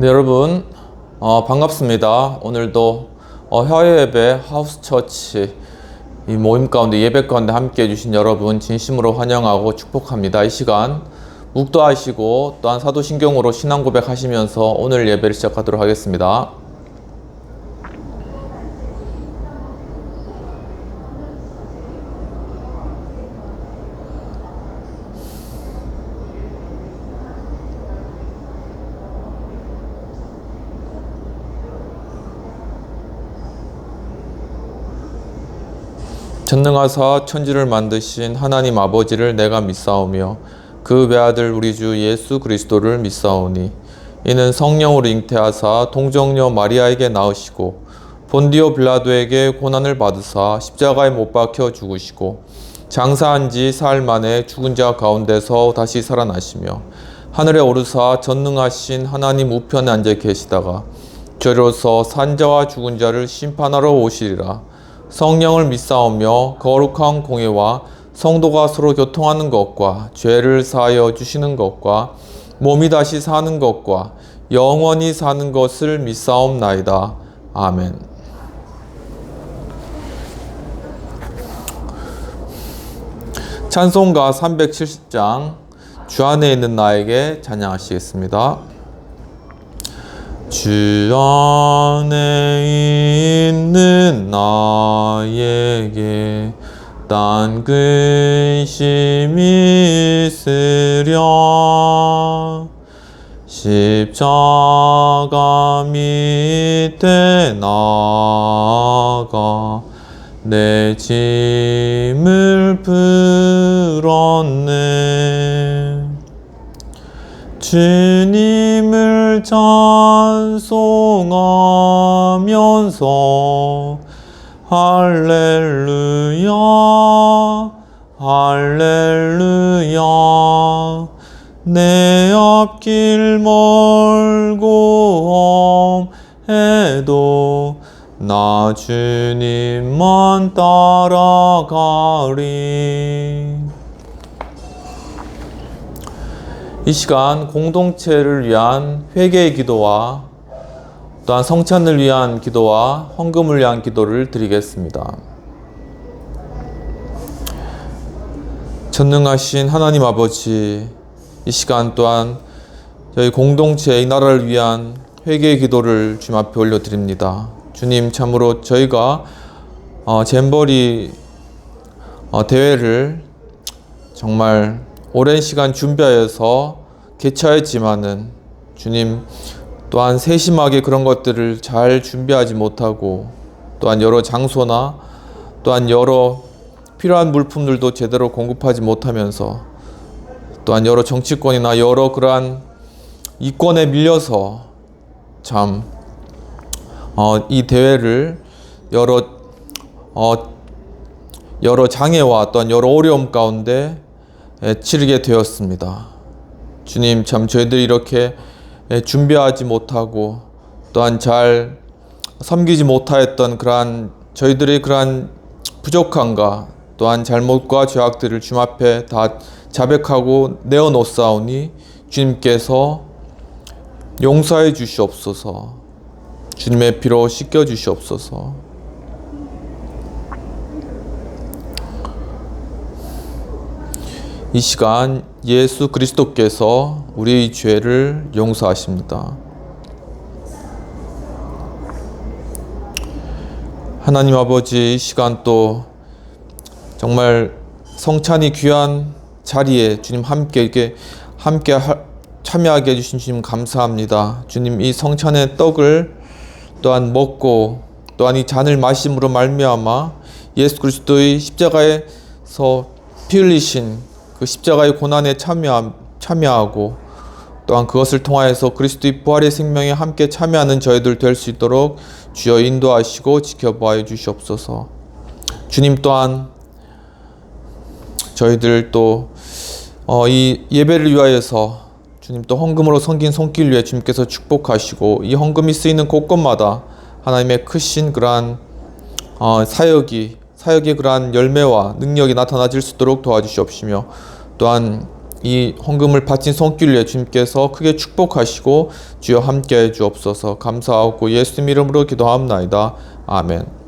네, 여러분, 반갑습니다. 오늘도 화요 예배 하우스 처치 이 모임 가운데 예배 가운데 함께 해주신 여러분 진심으로 환영하고 축복합니다. 이 시간 묵도하시고 또한 사도신경으로 신앙 고백하시면서 오늘 예배를 시작하도록 하겠습니다. 전능하사 천지를 만드신 하나님 아버지를 내가 믿사오며 그 외아들 우리 주 예수 그리스도를 믿사오니 이는 성령으로 잉태하사 동정녀 마리아에게 낳으시고 본디오 빌라도에게 고난을 받으사 십자가에 못 박혀 죽으시고 장사한 지 사흘 만에 죽은 자 가운데서 다시 살아나시며 하늘에 오르사 전능하신 하나님 우편에 앉아 계시다가 저리로서 산자와 죽은 자를 심판하러 오시리라. 성령을 믿사오며 거룩한 공예와 성도가 서로 교통하는 것과 죄를 사하여 주시는 것과 몸이 다시 사는 것과 영원히 사는 것을 믿사옵나이다. 아멘. 찬송가 370장 주 안에 있는 나에게 찬양하시겠습니다. 주 안에 있는 나에게 딴 근심이 있으랴 십자가 밑에 나가 내 짐을 풀었네. 주님을 찬송하면서 할렐루야 할렐루야 내 앞길 멀고 험해도 나 주님만 따라가리. 이 시간 공동체를 위한 회개의 기도와 또한 성찬을 위한 기도와 헌금을 위한 기도를 드리겠습니다. 전능하신 하나님 아버지, 이 시간 또한 저희 공동체 이 나라를 위한 회개의 기도를 주님 앞에 올려드립니다. 주님, 참으로 저희가 잼버리 대회를 정말 오랜 시간 준비하여서 개최했지만은 주님 또한 세심하게 그런 것들을 잘 준비하지 못하고 또한 여러 장소나 또한 여러 필요한 물품들도 제대로 공급하지 못하면서 또한 여러 정치권이나 여러 그러한 이권에 밀려서 참 이 대회를 여러 장애와 또한 여러 어려움 가운데 치르게 되었습니다. 주님, 참 저희들이 이렇게 준비하지 못하고 또한 잘 섬기지 못하였던 그러한 저희들의 그러한 부족함과 또한 잘못과 죄악들을 주님 앞에 다 자백하고 내어놓사오니 주님께서 용서해 주시옵소서. 주님의 피로 씻겨 주시옵소서. 이 시간 예수 그리스도께서 우리의 죄를 용서하십니다. 하나님 아버지, 이 시간 또 정말 성찬이 귀한 자리에 주님 함께 참여하게 해주신 주님 감사합니다. 주님, 이 성찬의 떡을 또한 먹고 또한 이 잔을 마심으로 말미암아 예수 그리스도의 십자가에서 피 흘리신 그 십자가의 고난에 참여하고 또한 그것을 통하여서 그리스도의 부활의 생명에 함께 참여하는 저희들 될 수 있도록 주여 인도하시고 지켜봐 주시옵소서. 주님, 또한 저희들 또 이 예배를 위하여서 주님 또 헌금으로 섬긴 손길 위해 주님께서 축복하시고 이 헌금이 쓰이는 곳곳마다 하나님의 크신 그러한 사역의 그러한 열매와 능력이 나타나질 수 있도록 도와주시옵시며 또한 이 헌금을 바친 손길 위에 주님께서 크게 축복하시고 주여 함께해 주옵소서. 감사하고 예수님 이름으로 기도하옵나이다. 아멘.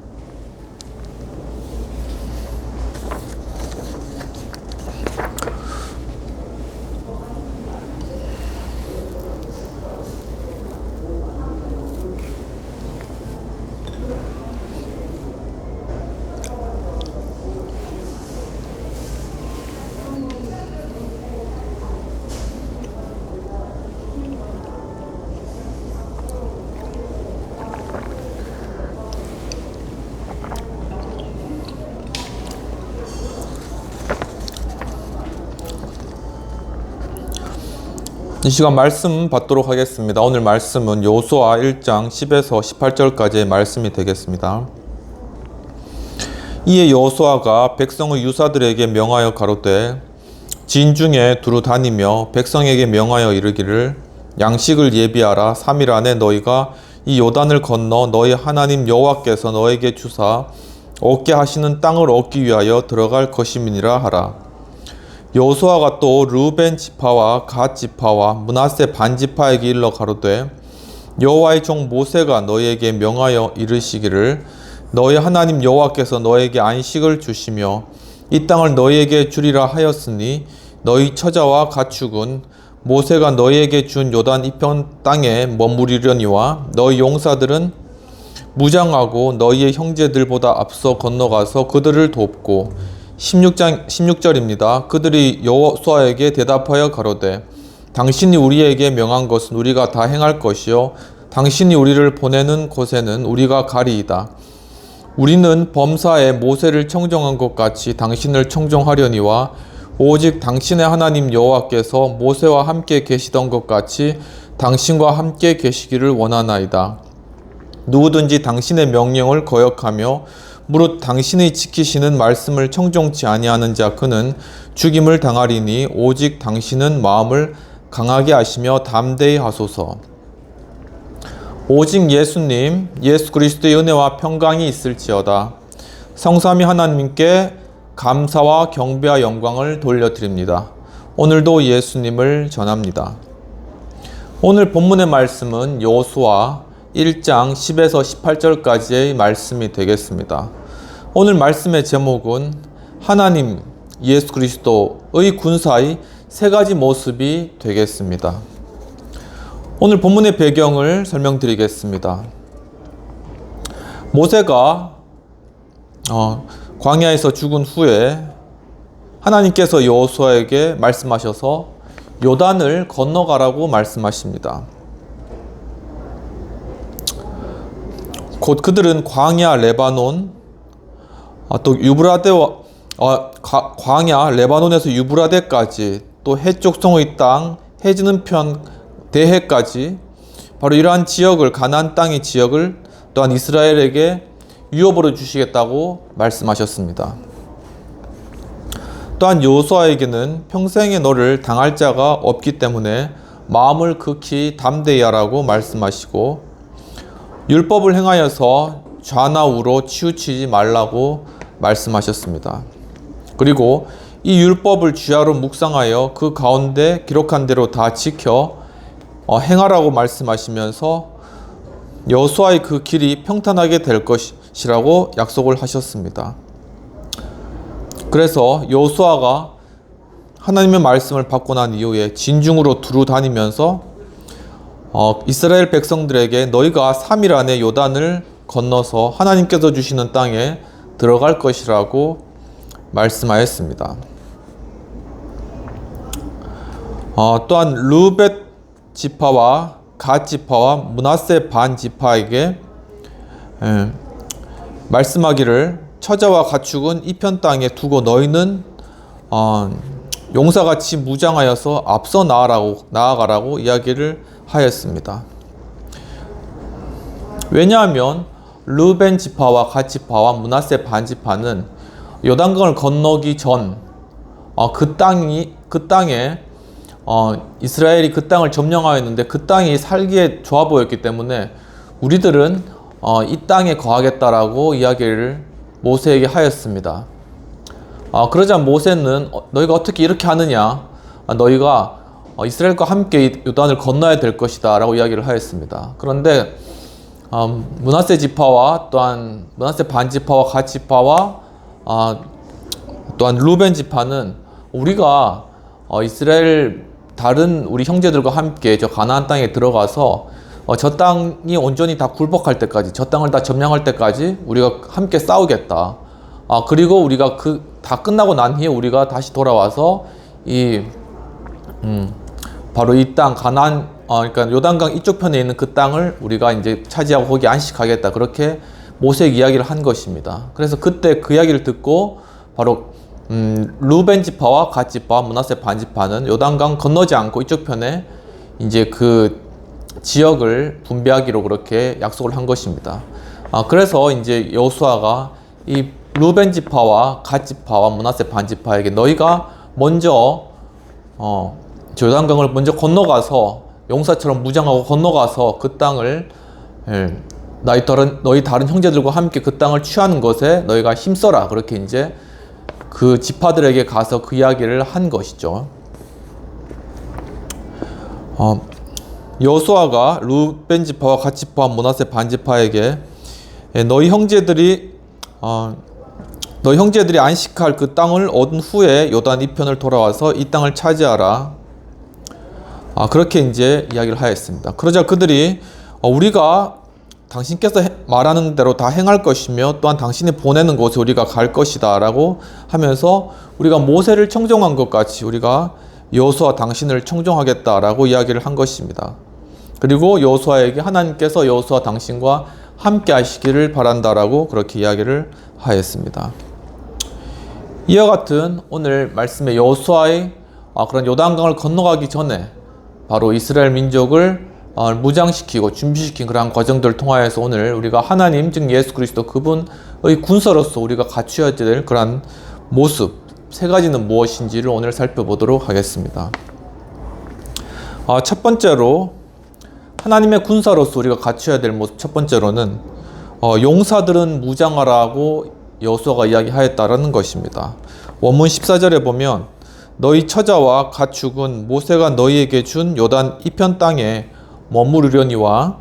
이 시간 말씀 받도록 하겠습니다. 오늘 말씀은 여호수아 1장 10에서 18절까지의 말씀이 되겠습니다. 이에 여호수아가 백성의 유사들에게 명하여 가로되 진중에 두루 다니며 백성에게 명하여 이르기를 양식을 예비하라. 3일 안에 너희가 이 요단을 건너 너희 하나님 여호와께서 너에게 주사 얻게 하시는 땅을 얻기 위하여 들어갈 것임이니라 하라. 여호수아가 또 르우벤 지파와 갓 지파와 므낫세 반 지파에게 일러 가로되 여호와의 종 모세가 너희에게 명하여 이르시기를 너희 하나님 여호와께서 너에게 안식을 주시며 이 땅을 너희에게 주리라 하였으니 너희 처자와 가축은 모세가 너희에게 준 요단 이편 땅에 머무리려니와 너희 용사들은 무장하고 너희의 형제들보다 앞서 건너가서 그들을 돕고 16절입니다. 그들이 여호수아에게 대답하여 가로되 당신이 우리에게 명한 것은 우리가 다 행할 것이요 당신이 우리를 보내는 곳에는 우리가 가리이다. 우리는 범사에 모세를 청정한 것 같이 당신을 청정하려니와 오직 당신의 하나님 여호와께서 모세와 함께 계시던 것 같이 당신과 함께 계시기를 원하나이다. 누구든지 당신의 명령을 거역하며 무릇 당신이 지키시는 말씀을 청종치 아니하는 자 그는 죽임을 당하리니 오직 당신은 마음을 강하게 하시며 담대히 하소서. 오직 예수님 예수 그리스도의 은혜와 평강이 있을지어다. 성삼위 하나님께 감사와 경배와 영광을 돌려드립니다. 오늘도 예수님을 전합니다. 오늘 본문의 말씀은 여호수아 1장 10에서 18절까지의 말씀이 되겠습니다. 오늘 말씀의 제목은 하나님 예수 그리스도의 군사의 세 가지 모습이 되겠습니다. 오늘 본문의 배경을 설명드리겠습니다. 모세가 광야에서 죽은 후에 하나님께서 여호수아에게 말씀하셔서 요단을 건너가라고 말씀하십니다. 곧 그들은 광야 레바논 또 유브라데와 광야 레바논에서 유브라데까지 또 해쪽 성의 땅 해지는 편 대해까지 바로 이러한 지역을 가나안 땅의 지역을 또한 이스라엘에게 유업으로 주시겠다고 말씀하셨습니다. 또한 여호수아에게는 평생에 너를 당할 자가 없기 때문에 마음을 극히 담대히 하라고 말씀하시고 율법을 행하여서 좌나 우로 치우치지 말라고 말씀하셨습니다. 그리고 이 율법을 주야로 묵상하여 그 가운데 기록한 대로 다 지켜 행하라고 말씀하시면서 여호수아의 그 길이 평탄하게 될 것이라고 약속을 하셨습니다. 그래서 여호수아가 하나님의 말씀을 받고 난 이후에 진중으로 두루 다니면서 이스라엘 백성들에게 너희가 3일 안에 요단을 건너서 하나님께서 주시는 땅에 들어갈 것이라고 말씀하였습니다. 또한 르우벳 지파와 갓 지파와 므낫세 반 지파에게 말씀하기를 처자와 가축은 이 편 땅에 두고 너희는 용사같이 무장하여서 앞서 나아가라고 이야기를 하였습니다. 왜냐하면 르우벤 지파와 갓 지파와 므낫세 반 지파는 요단강을 건너기 전 그 땅에 이스라엘이 그 땅을 점령하였는데 그 땅이 살기에 좋아 보였기 때문에 우리들은 이 땅에 거하겠다라고 이야기를 모세에게 하였습니다. 그러자 모세는 너희가 어떻게 이렇게 하느냐, 너희가 이스라엘과 함께 요단을 건너야 될 것이다 라고 이야기를 하였습니다. 그런데 므낫세 지파와 또한 므낫세 반지파와 갓 지파와 또한 루벤 지파는 우리가 이스라엘 다른 우리 형제들과 함께 저 가나안 땅에 들어가서 저 땅이 온전히 다 굴복할 때까지, 저 땅을 다 점령할 때까지 우리가 함께 싸우겠다. 그리고 우리가 다 끝나고 난 후에 우리가 다시 돌아와서 바로 이 땅 가나안, 그러니까 요단강 이쪽 편에 있는 그 땅을 우리가 이제 차지하고 거기 안식하겠다. 그렇게 모세에게 이야기를 한 것입니다. 그래서 그때 그 이야기를 듣고 바로 루벤 지파와 갓 지파와 므낫세 반 지파는 요단강 건너지 않고 이쪽 편에 이제 그 지역을 분배하기로 그렇게 약속을 한 것입니다. 그래서 이제 여호수아가 이 루벤 지파와 갓 지파와 므낫세 반 지파에게 너희가 먼저 요단강을 먼저 건너가서 용사처럼 무장하고 건너가서 그 땅을 너희 다른 형제들과 함께 그 땅을 취하는 것에 너희가 힘써라. 그렇게 이제 그 지파들에게 가서 그 이야기를 한 것이죠. 여호수아가 루벤 지파와 갓 지파와 므낫세 반 지파에게 너희 형제들이 안식할 그 땅을 얻은 후에 요단 이편을 돌아와서 이 땅을 차지하라. 그렇게 이제 이야기를 하였습니다. 그러자 그들이 우리가 당신께서 말하는 대로 다 행할 것이며 또한 당신이 보내는 곳에 우리가 갈 것이다 라고 하면서 우리가 모세를 청종한 것 같이 우리가 여호수아 당신을 청종하겠다 라고 이야기를 한 것입니다. 그리고 여호수아에게 하나님께서 여호수아 당신과 함께 하시기를 바란다 라고 그렇게 이야기를 하였습니다. 이와 같은 오늘 말씀의 여호수아의 그런 요단강을 건너가기 전에 바로 이스라엘 민족을 무장시키고 준비시킨 그러한 과정들을 통하여서 오늘 우리가 하나님 즉 예수 그리스도 그분의 군사로서 우리가 갖추어야 될 그러한 모습 세 가지는 무엇인지를 오늘 살펴보도록 하겠습니다. 첫 번째로 하나님의 군사로서 우리가 갖춰야 될 모습 첫 번째로는 용사들은 무장하라고 여호수아가 이야기하였다라는 것입니다. 원문 14절에 보면 너희 처자와 가축은 모세가 너희에게 준 요단 이편 땅에 머무르려니와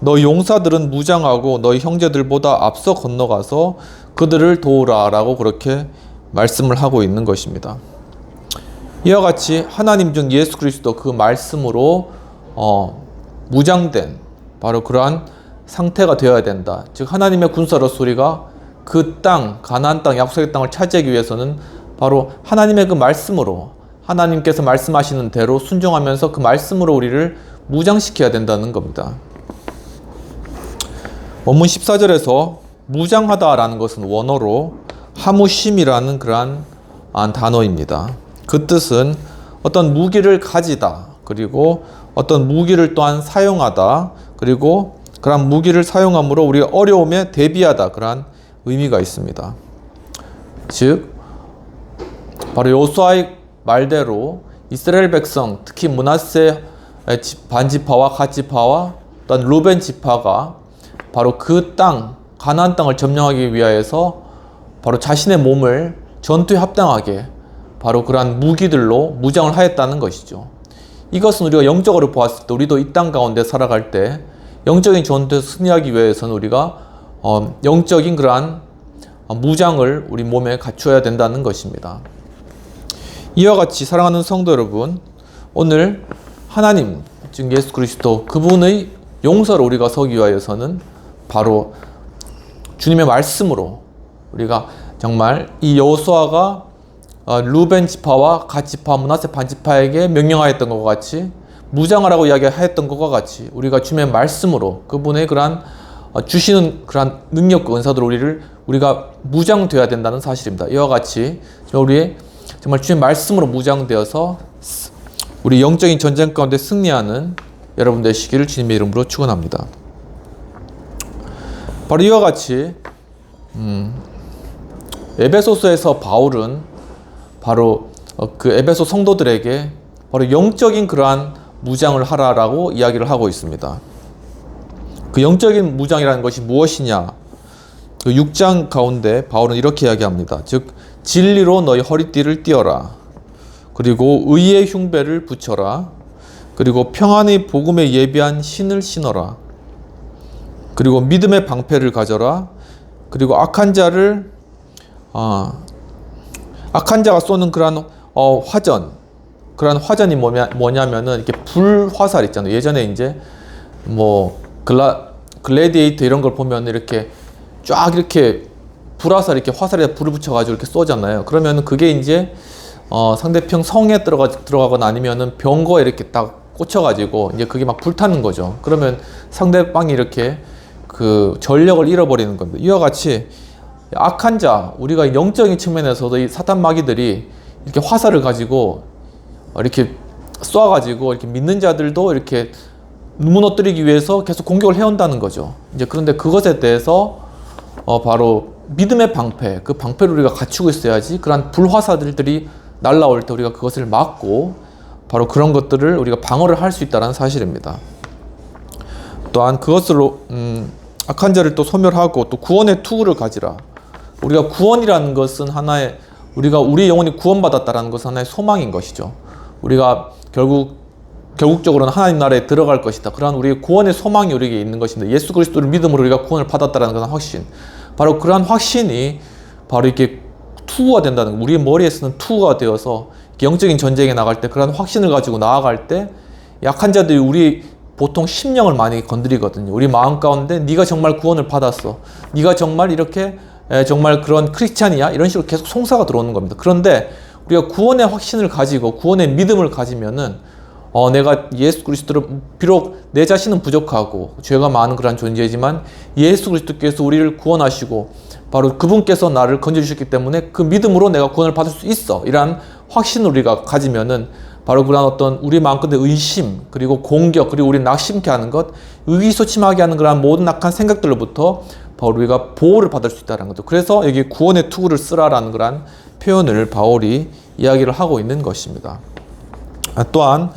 너희 용사들은 무장하고 너희 형제들보다 앞서 건너가서 그들을 도우라 라고 그렇게 말씀을 하고 있는 것입니다. 이와 같이 하나님 중 예수 그리스도 그 말씀으로 무장된 바로 그러한 상태가 되어야 된다. 즉 하나님의 군사로서 우리가 그 땅, 가나안 땅, 약속의 땅을 차지하기 위해서는 바로 하나님의 그 말씀으로 하나님께서 말씀하시는 대로 순종하면서 그 말씀으로 우리를 무장시켜야 된다는 겁니다. 원문 14절에서 무장하다라는 것은 원어로 하무심이라는 그러한 단어입니다. 그 뜻은 어떤 무기를 가지다, 그리고 어떤 무기를 또한 사용하다, 그리고 그러한 무기를 사용함으로 우리가 어려움에 대비하다, 그러한 의미가 있습니다. 즉 바로 여호수아의 말대로 이스라엘 백성, 특히 므낫세 반지파와 갓 지파와 또한 루벤 지파가 바로 그 땅, 가나안 땅을 점령하기 위하여서 바로 자신의 몸을 전투에 합당하게 바로 그러한 무기들로 무장을 하였다는 것이죠. 이것은 우리가 영적으로 보았을 때 우리도 이 땅 가운데 살아갈 때 영적인 전투에서 승리하기 위해서는 우리가 영적인 그러한 무장을 우리 몸에 갖추어야 된다는 것입니다. 이와 같이 사랑하는 성도 여러분, 오늘 하나님 즉 예수 그리스도 그분의 용서로 우리가 서기 위하여서는 바로 주님의 말씀으로 우리가 정말 이 여호수아가 루벤 지파와 갓 지파, 므낫세 반 지파에게 명령하였던 것과 같이 무장하라고 이야기하였던 것과 같이 우리가 주님의 말씀으로 그분의 그러한 주시는 그러한 능력과 은사들 우리가 무장되어야 된다는 사실입니다. 이와 같이 우리 정말 주님의 말씀으로 무장되어서 우리 영적인 전쟁 가운데 승리하는 여러분 되시기를 주님의 이름으로 축원합니다. 바로 이와 같이 에베소서에서 바울은 바로 그 에베소 성도들에게 바로 영적인 그러한 무장을 하라라고 이야기를 하고 있습니다. 그 영적인 무장이라는 것이 무엇이냐? 그 6장 가운데 바울은 이렇게 이야기합니다. 즉 진리로 너희 허리띠를 띠어라. 그리고 의의 흉배를 붙여라. 그리고 평안의 복음에 예비한 신을 신어라. 그리고 믿음의 방패를 가져라. 그리고 악한 자가 쏘는 그러한 그러한 화전이 뭐냐면은 이렇게 불화살 있잖아요. 예전에 이제 뭐 글래디에이터 이런 걸 보면 이렇게 쫙 이렇게 불화살 이렇게 화살에 불을 붙여가지고 이렇게 쏘잖아요. 그러면은 그게 이제 상대편 성에 들어가거나 아니면은 병거에 이렇게 딱 꽂혀가지고 이제 그게 막 불타는 거죠. 그러면 상대방이 이렇게 그 전력을 잃어버리는 겁니다. 이와 같이 악한 자, 우리가 영적인 측면에서도 이 사탄 마귀들이 이렇게 화살을 가지고 이렇게 쏴가지고 이렇게 믿는 자들도 이렇게 무너뜨리기 위해서 계속 공격을 해온다는 거죠. 이제 그런데 그것에 대해서 바로 믿음의 방패, 그 방패를 우리가 갖추고 있어야지 그런 불화살들이 날라올 때 우리가 그것을 막고 바로 그런 것들을 우리가 방어를 할 수 있다는 사실입니다. 또한 그것으로 악한 자를 또 소멸하고 또 구원의 투구를 가지라. 우리가 구원이라는 것은 하나의 우리 영혼이 구원받았다라는 것은 하나의 소망인 것이죠. 우리가 결국적으로는 하나님 나라에 들어갈 것이다. 그러한 우리의 구원의 소망이 우리에게 있는 것입니다. 예수 그리스도를 믿음으로 우리가 구원을 받았다라는 그런 확신. 바로 그러한 확신이 바로 이렇게 투구가 된다는 거. 우리의 머리에 쓰는 투구가 되어서 영적인 전쟁에 나갈 때 그러한 확신을 가지고 나아갈 때 약한 자들이 우리 보통 심령을 많이 건드리거든요. 우리 마음 가운데 네가 정말 구원을 받았어. 네가 정말 이렇게 정말 그런 크리스찬이야? 이런 식으로 계속 송사가 들어오는 겁니다. 그런데 우리가 구원의 확신을 가지고 구원의 믿음을 가지면은 내가 예수 그리스도를 비록 내 자신은 부족하고 죄가 많은 그런 존재이지만 예수 그리스도께서 우리를 구원하시고 바로 그분께서 나를 건져주셨기 때문에 그 믿음으로 내가 구원을 받을 수 있어. 이러한 확신을 우리가 가지면은 바로 그런 어떤 우리 마음껏의 의심, 그리고 공격, 그리고 우리 낙심케 하는 것, 의기소침하게 하는 그런 모든 악한 생각들로부터 바로 우리가 보호를 받을 수 있다는 거죠. 그래서 여기 구원의 투구를 쓰라라는 그런 표현을 바울이 이야기를 하고 있는 것입니다. 또한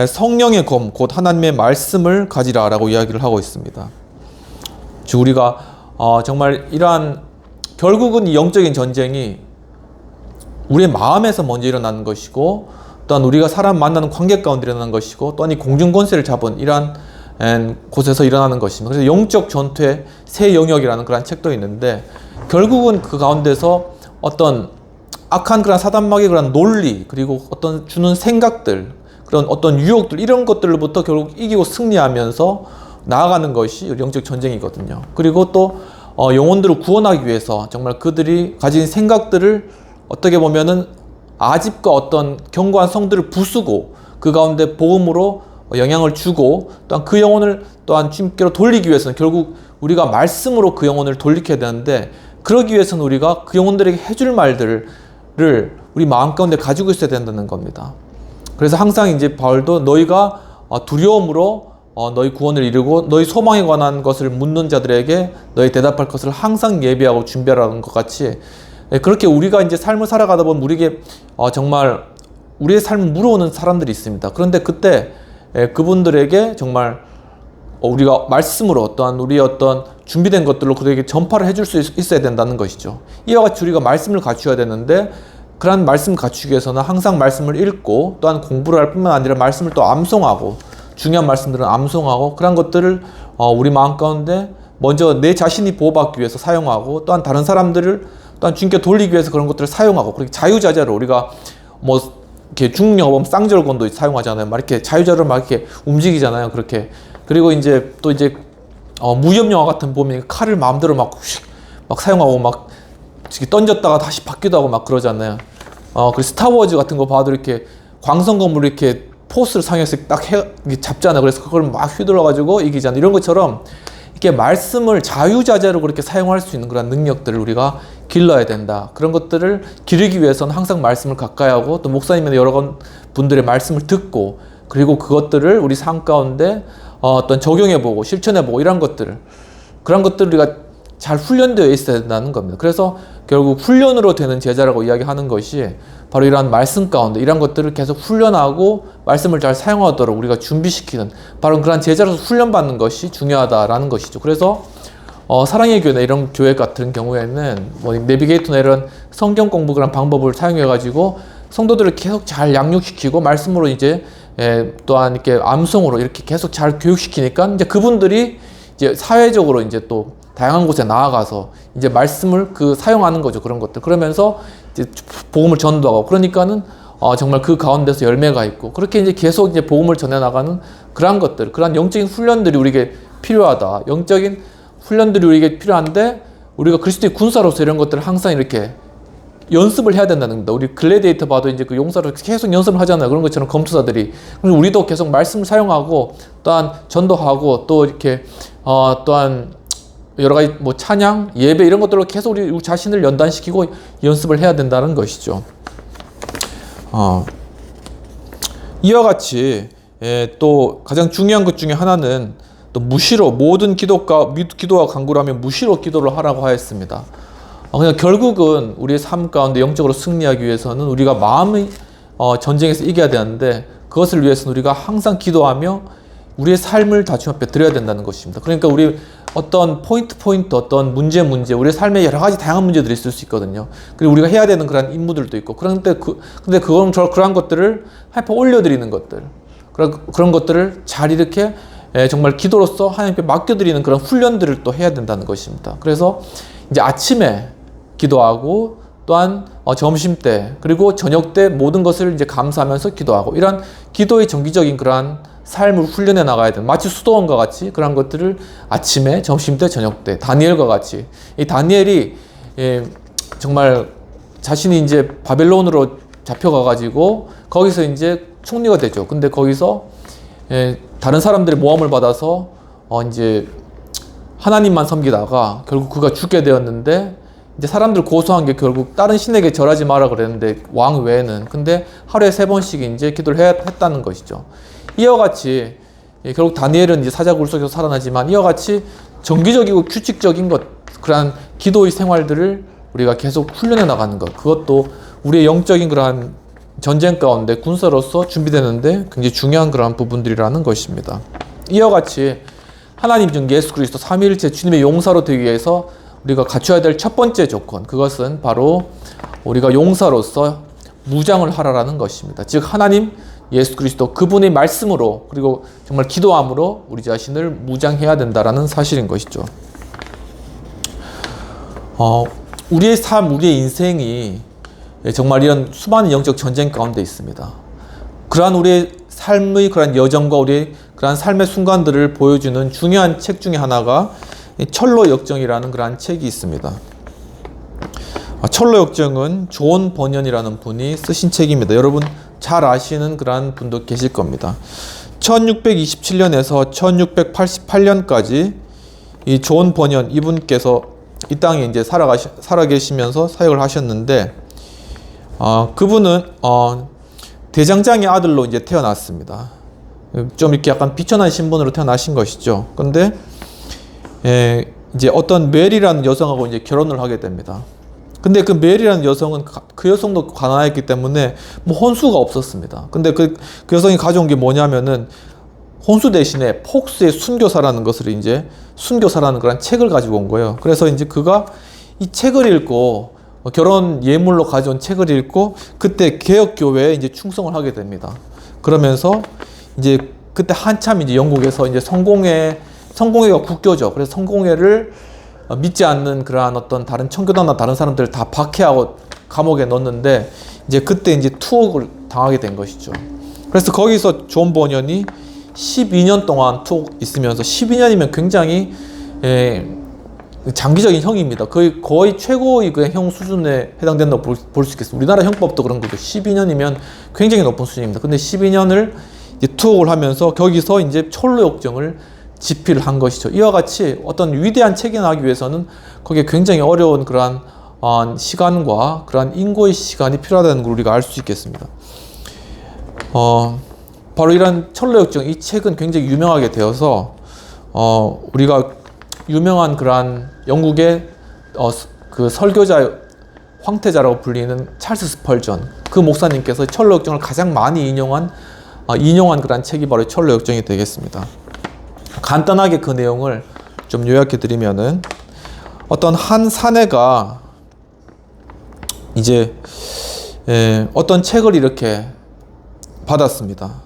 성령의 검, 곧 하나님의 말씀을 가지라라고 이야기를 하고 있습니다. 즉 우리가 정말 이러한 결국은 이 영적인 전쟁이 우리의 마음에서 먼저 일어나는 것이고 또한 우리가 사람 만나는 관계 가운데 일어나는 것이고 또한 이 공중권세를 잡은 이러한 곳에서 일어나는 것입니다. 그래서 영적 전투의 새 영역이라는 그런 책도 있는데 결국은 그 가운데서 어떤 악한 그런 사단마귀의 그런 논리 그리고 어떤 주는 생각들 그런 어떤 유혹들 이런 것들로부터 결국 이기고 승리하면서 나아가는 것이 영적 전쟁이거든요. 그리고 또 영혼들을 구원하기 위해서 정말 그들이 가진 생각들을 어떻게 보면은 아집과 어떤 견고한 성들을 부수고 그 가운데 복음으로 영향을 주고 또한 그 영혼을 또한 주님께로 돌리기 위해서는 결국 우리가 말씀으로 그 영혼을 돌리게 되는데 그러기 위해서는 우리가 그 영혼들에게 해줄 말들을 우리 마음 가운데 가지고 있어야 된다는 겁니다. 그래서 항상 이제 바울도 너희가 두려움으로 너희 구원을 이루고 너희 소망에 관한 것을 묻는 자들에게 너희 대답할 것을 항상 예비하고 준비하라는 것 같이 그렇게 우리가 이제 삶을 살아가다 보면 우리에게 정말 우리의 삶을 물어오는 사람들이 있습니다. 그런데 그때 그분들에게 정말 우리가 말씀으로 또한 우리의 어떤 준비된 것들로 그들에게 전파를 해줄 수 있어야 된다는 것이죠. 이와 같이 우리가 말씀을 갖추어야 되는데 그런 말씀을 갖추기 위해서는 항상 말씀을 읽고 또한 공부를 할 뿐만 아니라 말씀을 또 암송하고 중요한 말씀들은 암송하고 그런 것들을 우리 마음 가운데 먼저 내 자신이 보호받기 위해서 사용하고 또한 다른 사람들을 또한 주님께 돌리기 위해서 그런 것들을 사용하고 그렇게 자유자재로 우리가 뭐 이렇게 중국 영어 보면 쌍절곤도 사용하잖아요. 막 이렇게 자유자재로 막 이렇게 움직이잖아요. 그렇게 그리고 이제 또 이제 무협 영화 같은 보면 칼을 마음대로 막 사용하고 막 던졌다가 다시 받기도 하고 막 그러잖아요. 그 스타워즈 같은 거 봐도 이렇게 광선 건물 이렇게 포스를 상해서 딱 잡잖아요. 그래서 그걸 막 휘둘러가지고 이기잖아요. 이런 것처럼 이렇게 말씀을 자유자재로 그렇게 사용할 수 있는 그런 능력들을 우리가 길러야 된다. 그런 것들을 기르기 위해서는 항상 말씀을 가까이 하고 또 목사님의 여러 분들의 말씀을 듣고 그리고 그것들을 우리 삶 가운데 어떤 적용해보고 실천해보고 이런 것들을 그런 것들을 우리가 잘 훈련되어 있어야 된다는 겁니다. 그래서 결국 훈련으로 되는 제자라고 이야기하는 것이 바로 이러한 말씀 가운데 이런 것들을 계속 훈련하고 말씀을 잘 사용하도록 우리가 준비시키는 바로 그런 제자로서 훈련받는 것이 중요하다라는 것이죠. 그래서 사랑의 교회나 이런 교회 같은 경우에는 뭐 내비게이터나 이런 성경 공부 그런 방법을 사용해 가지고 성도들을 계속 잘 양육시키고 말씀으로 이제 또한 이렇게 암송으로 이렇게 계속 잘 교육시키니까 이제 그분들이 이제 사회적으로 이제 또 다양한 곳에 나아가서 이제 말씀을 사용하는 거죠. 그런 것들. 그러면서 이제 복음을 전도하고 그러니까는 정말 그 가운데서 열매가 있고 그렇게 이제 계속 이제 복음을 전해 나가는 그러한 것들, 그러한 영적인 훈련들이 우리에게 필요하다. 영적인 훈련들이 우리에게 필요한데 우리가 그리스도의 군사로서 이런 것들을 항상 이렇게 연습을 해야 된다는 겁니다. 우리 글래디에이터 봐도 이제 그 용사로 계속 연습을 하잖아요. 그런 것처럼 검투사들이. 우리도 계속 말씀을 사용하고 또한 전도하고 또 이렇게 또한 여러 가지 뭐 찬양, 예배 이런 것들로 계속 우리 자신을 연단시키고 연습을 해야 된다는 것이죠. 이와 같이 또 가장 중요한 것 중에 하나는 또 무시로 모든 기도와 간구를 하며 무시로 기도를 하라고 하였습니다. 그냥 결국은 우리의 삶 가운데 영적으로 승리하기 위해서는 우리가 마음의 전쟁에서 이겨야 되는데 그것을 위해서는 우리가 항상 기도하며 우리의 삶을 다 주님 앞에 드려야 된다는 것입니다. 그러니까 우리 어떤 포인트 어떤 문제 우리의 삶에 여러 가지 다양한 문제들이 있을 수 있거든요. 그리고 우리가 해야 되는 그런 임무들도 있고 근데 그건 그러한 것들을 하나님께 올려드리는 것들 그런 것들을 잘 이렇게 정말 기도로서 하나님께 맡겨드리는 그런 훈련들을 또 해야 된다는 것입니다. 그래서 이제 아침에 기도하고 또한 점심 때 그리고 저녁 때 모든 것을 이제 감사하면서 기도하고 이런 기도의 정기적인 그러한 삶을 훈련해 나가야 되는 마치 수도원과 같이 그런 것들을 아침에 점심 때 저녁 때 다니엘과 같이 이 다니엘이 정말 자신이 이제 바벨론으로 잡혀가 가지고 거기서 이제 총리가 되죠. 근데 거기서 다른 사람들의 모함을 받아서 이제 하나님만 섬기다가 결국 그가 죽게 되었는데 이제 사람들 고소한 게 결국 다른 신에게 절하지 마라 그랬는데 왕 외에는 근데 하루에 3번씩 이제 기도를 했다는 것이죠. 이와 같이 결국 다니엘은 이제 사자굴 속에서 살아나지만 이와 같이 정기적이고 규칙적인 그러한 기도의 생활들을 우리가 계속 훈련해 나가는 것 그것도 우리의 영적인 그러한 전쟁 가운데 군사로서 준비되는데 굉장히 중요한 그러한 부분들이라는 것입니다. 이와 같이 하나님 중 예수 그리스도 삼위일체 주님의 용사로 되기 위해서 우리가 갖춰야 될 첫 번째 조건 그것은 바로 우리가 용사로서 무장을 하라라는 것입니다. 즉 하나님 예수 그리스도 그분의 말씀으로 그리고 정말 기도함으로 우리 자신을 무장해야 된다라는 사실인 것이죠. 우리의 삶, 우리의 인생이 정말 이런 수많은 영적 전쟁 가운데 있습니다. 그러한 우리의 삶의 그러한 여정과 우리의 그러한 삶의 순간들을 보여주는 중요한 책 중에 하나가 철로 역정이라는 그러한 책이 있습니다. 철로 역정은 존 버년이라는 분이 쓰신 책입니다. 여러분 잘 아시는 그러한 분도 계실 겁니다. 1627년에서 1688년까지 이 존 버년 이분께서 이 땅에 이제 살아 계시면서 사역을 하셨는데 그분은 대장장의 아들로 이제 태어났습니다. 좀 이렇게 약간 비천한 신분으로 태어나신 것이죠. 근데 이제 어떤 메리라는 여성하고 이제 결혼을 하게 됩니다. 근데 그 메리라는 여성은 그 여성도 가난했기 때문에 뭐 혼수가 없었습니다. 근데 그 여성이 가져온 게 뭐냐면은 혼수 대신에 폭스의 순교사라는 것을 이제 순교사라는 그런 책을 가지고 온 거예요. 그래서 이제 그가 이 책을 읽고 결혼 예물로 가져온 책을 읽고 그때 개혁교회에 이제 충성을 하게 됩니다. 그러면서 이제 그때 한참 이제 영국에서 이제 성공회가 국교죠. 그래서 성공회를 믿지 않는 그러한 어떤 다른 청교도나 다른 사람들을 다 박해하고 감옥에 넣었는데 이제 그때 이제 투옥을 당하게 된 것이죠. 그래서 거기서 존 버년이 12년 동안 투옥 있으면서 12년이면 굉장히 장기적인 형입니다. 거의 최고의 그 형 수준에 해당된다고 볼 수 있겠습니다. 우리나라 형법도 그런 거죠. 12년이면 굉장히 높은 수준입니다. 근데 12년을 이제 투옥을 하면서 거기서 이제 철로 역정을 집필을 한 것이죠. 이와 같이 어떤 위대한 책이 나기 위해서는 거기에 굉장히 어려운 그러한 시간과 그러한 인고의 시간이 필요하다는 걸 우리가 알 수 있겠습니다. 바로 이런 철로 역정 이 책은 굉장히 유명하게 되어서 우리가 유명한 그러한 영국의 그 설교자 황태자라고 불리는 찰스 스펄전 그 목사님께서 철로 역정을 가장 많이 인용한 그러한 책이 바로 철로 역정이 되겠습니다. 간단하게 그 내용을 좀 요약해 드리면은 어떤 한 사내가 이제 어떤 책을 이렇게 받았습니다.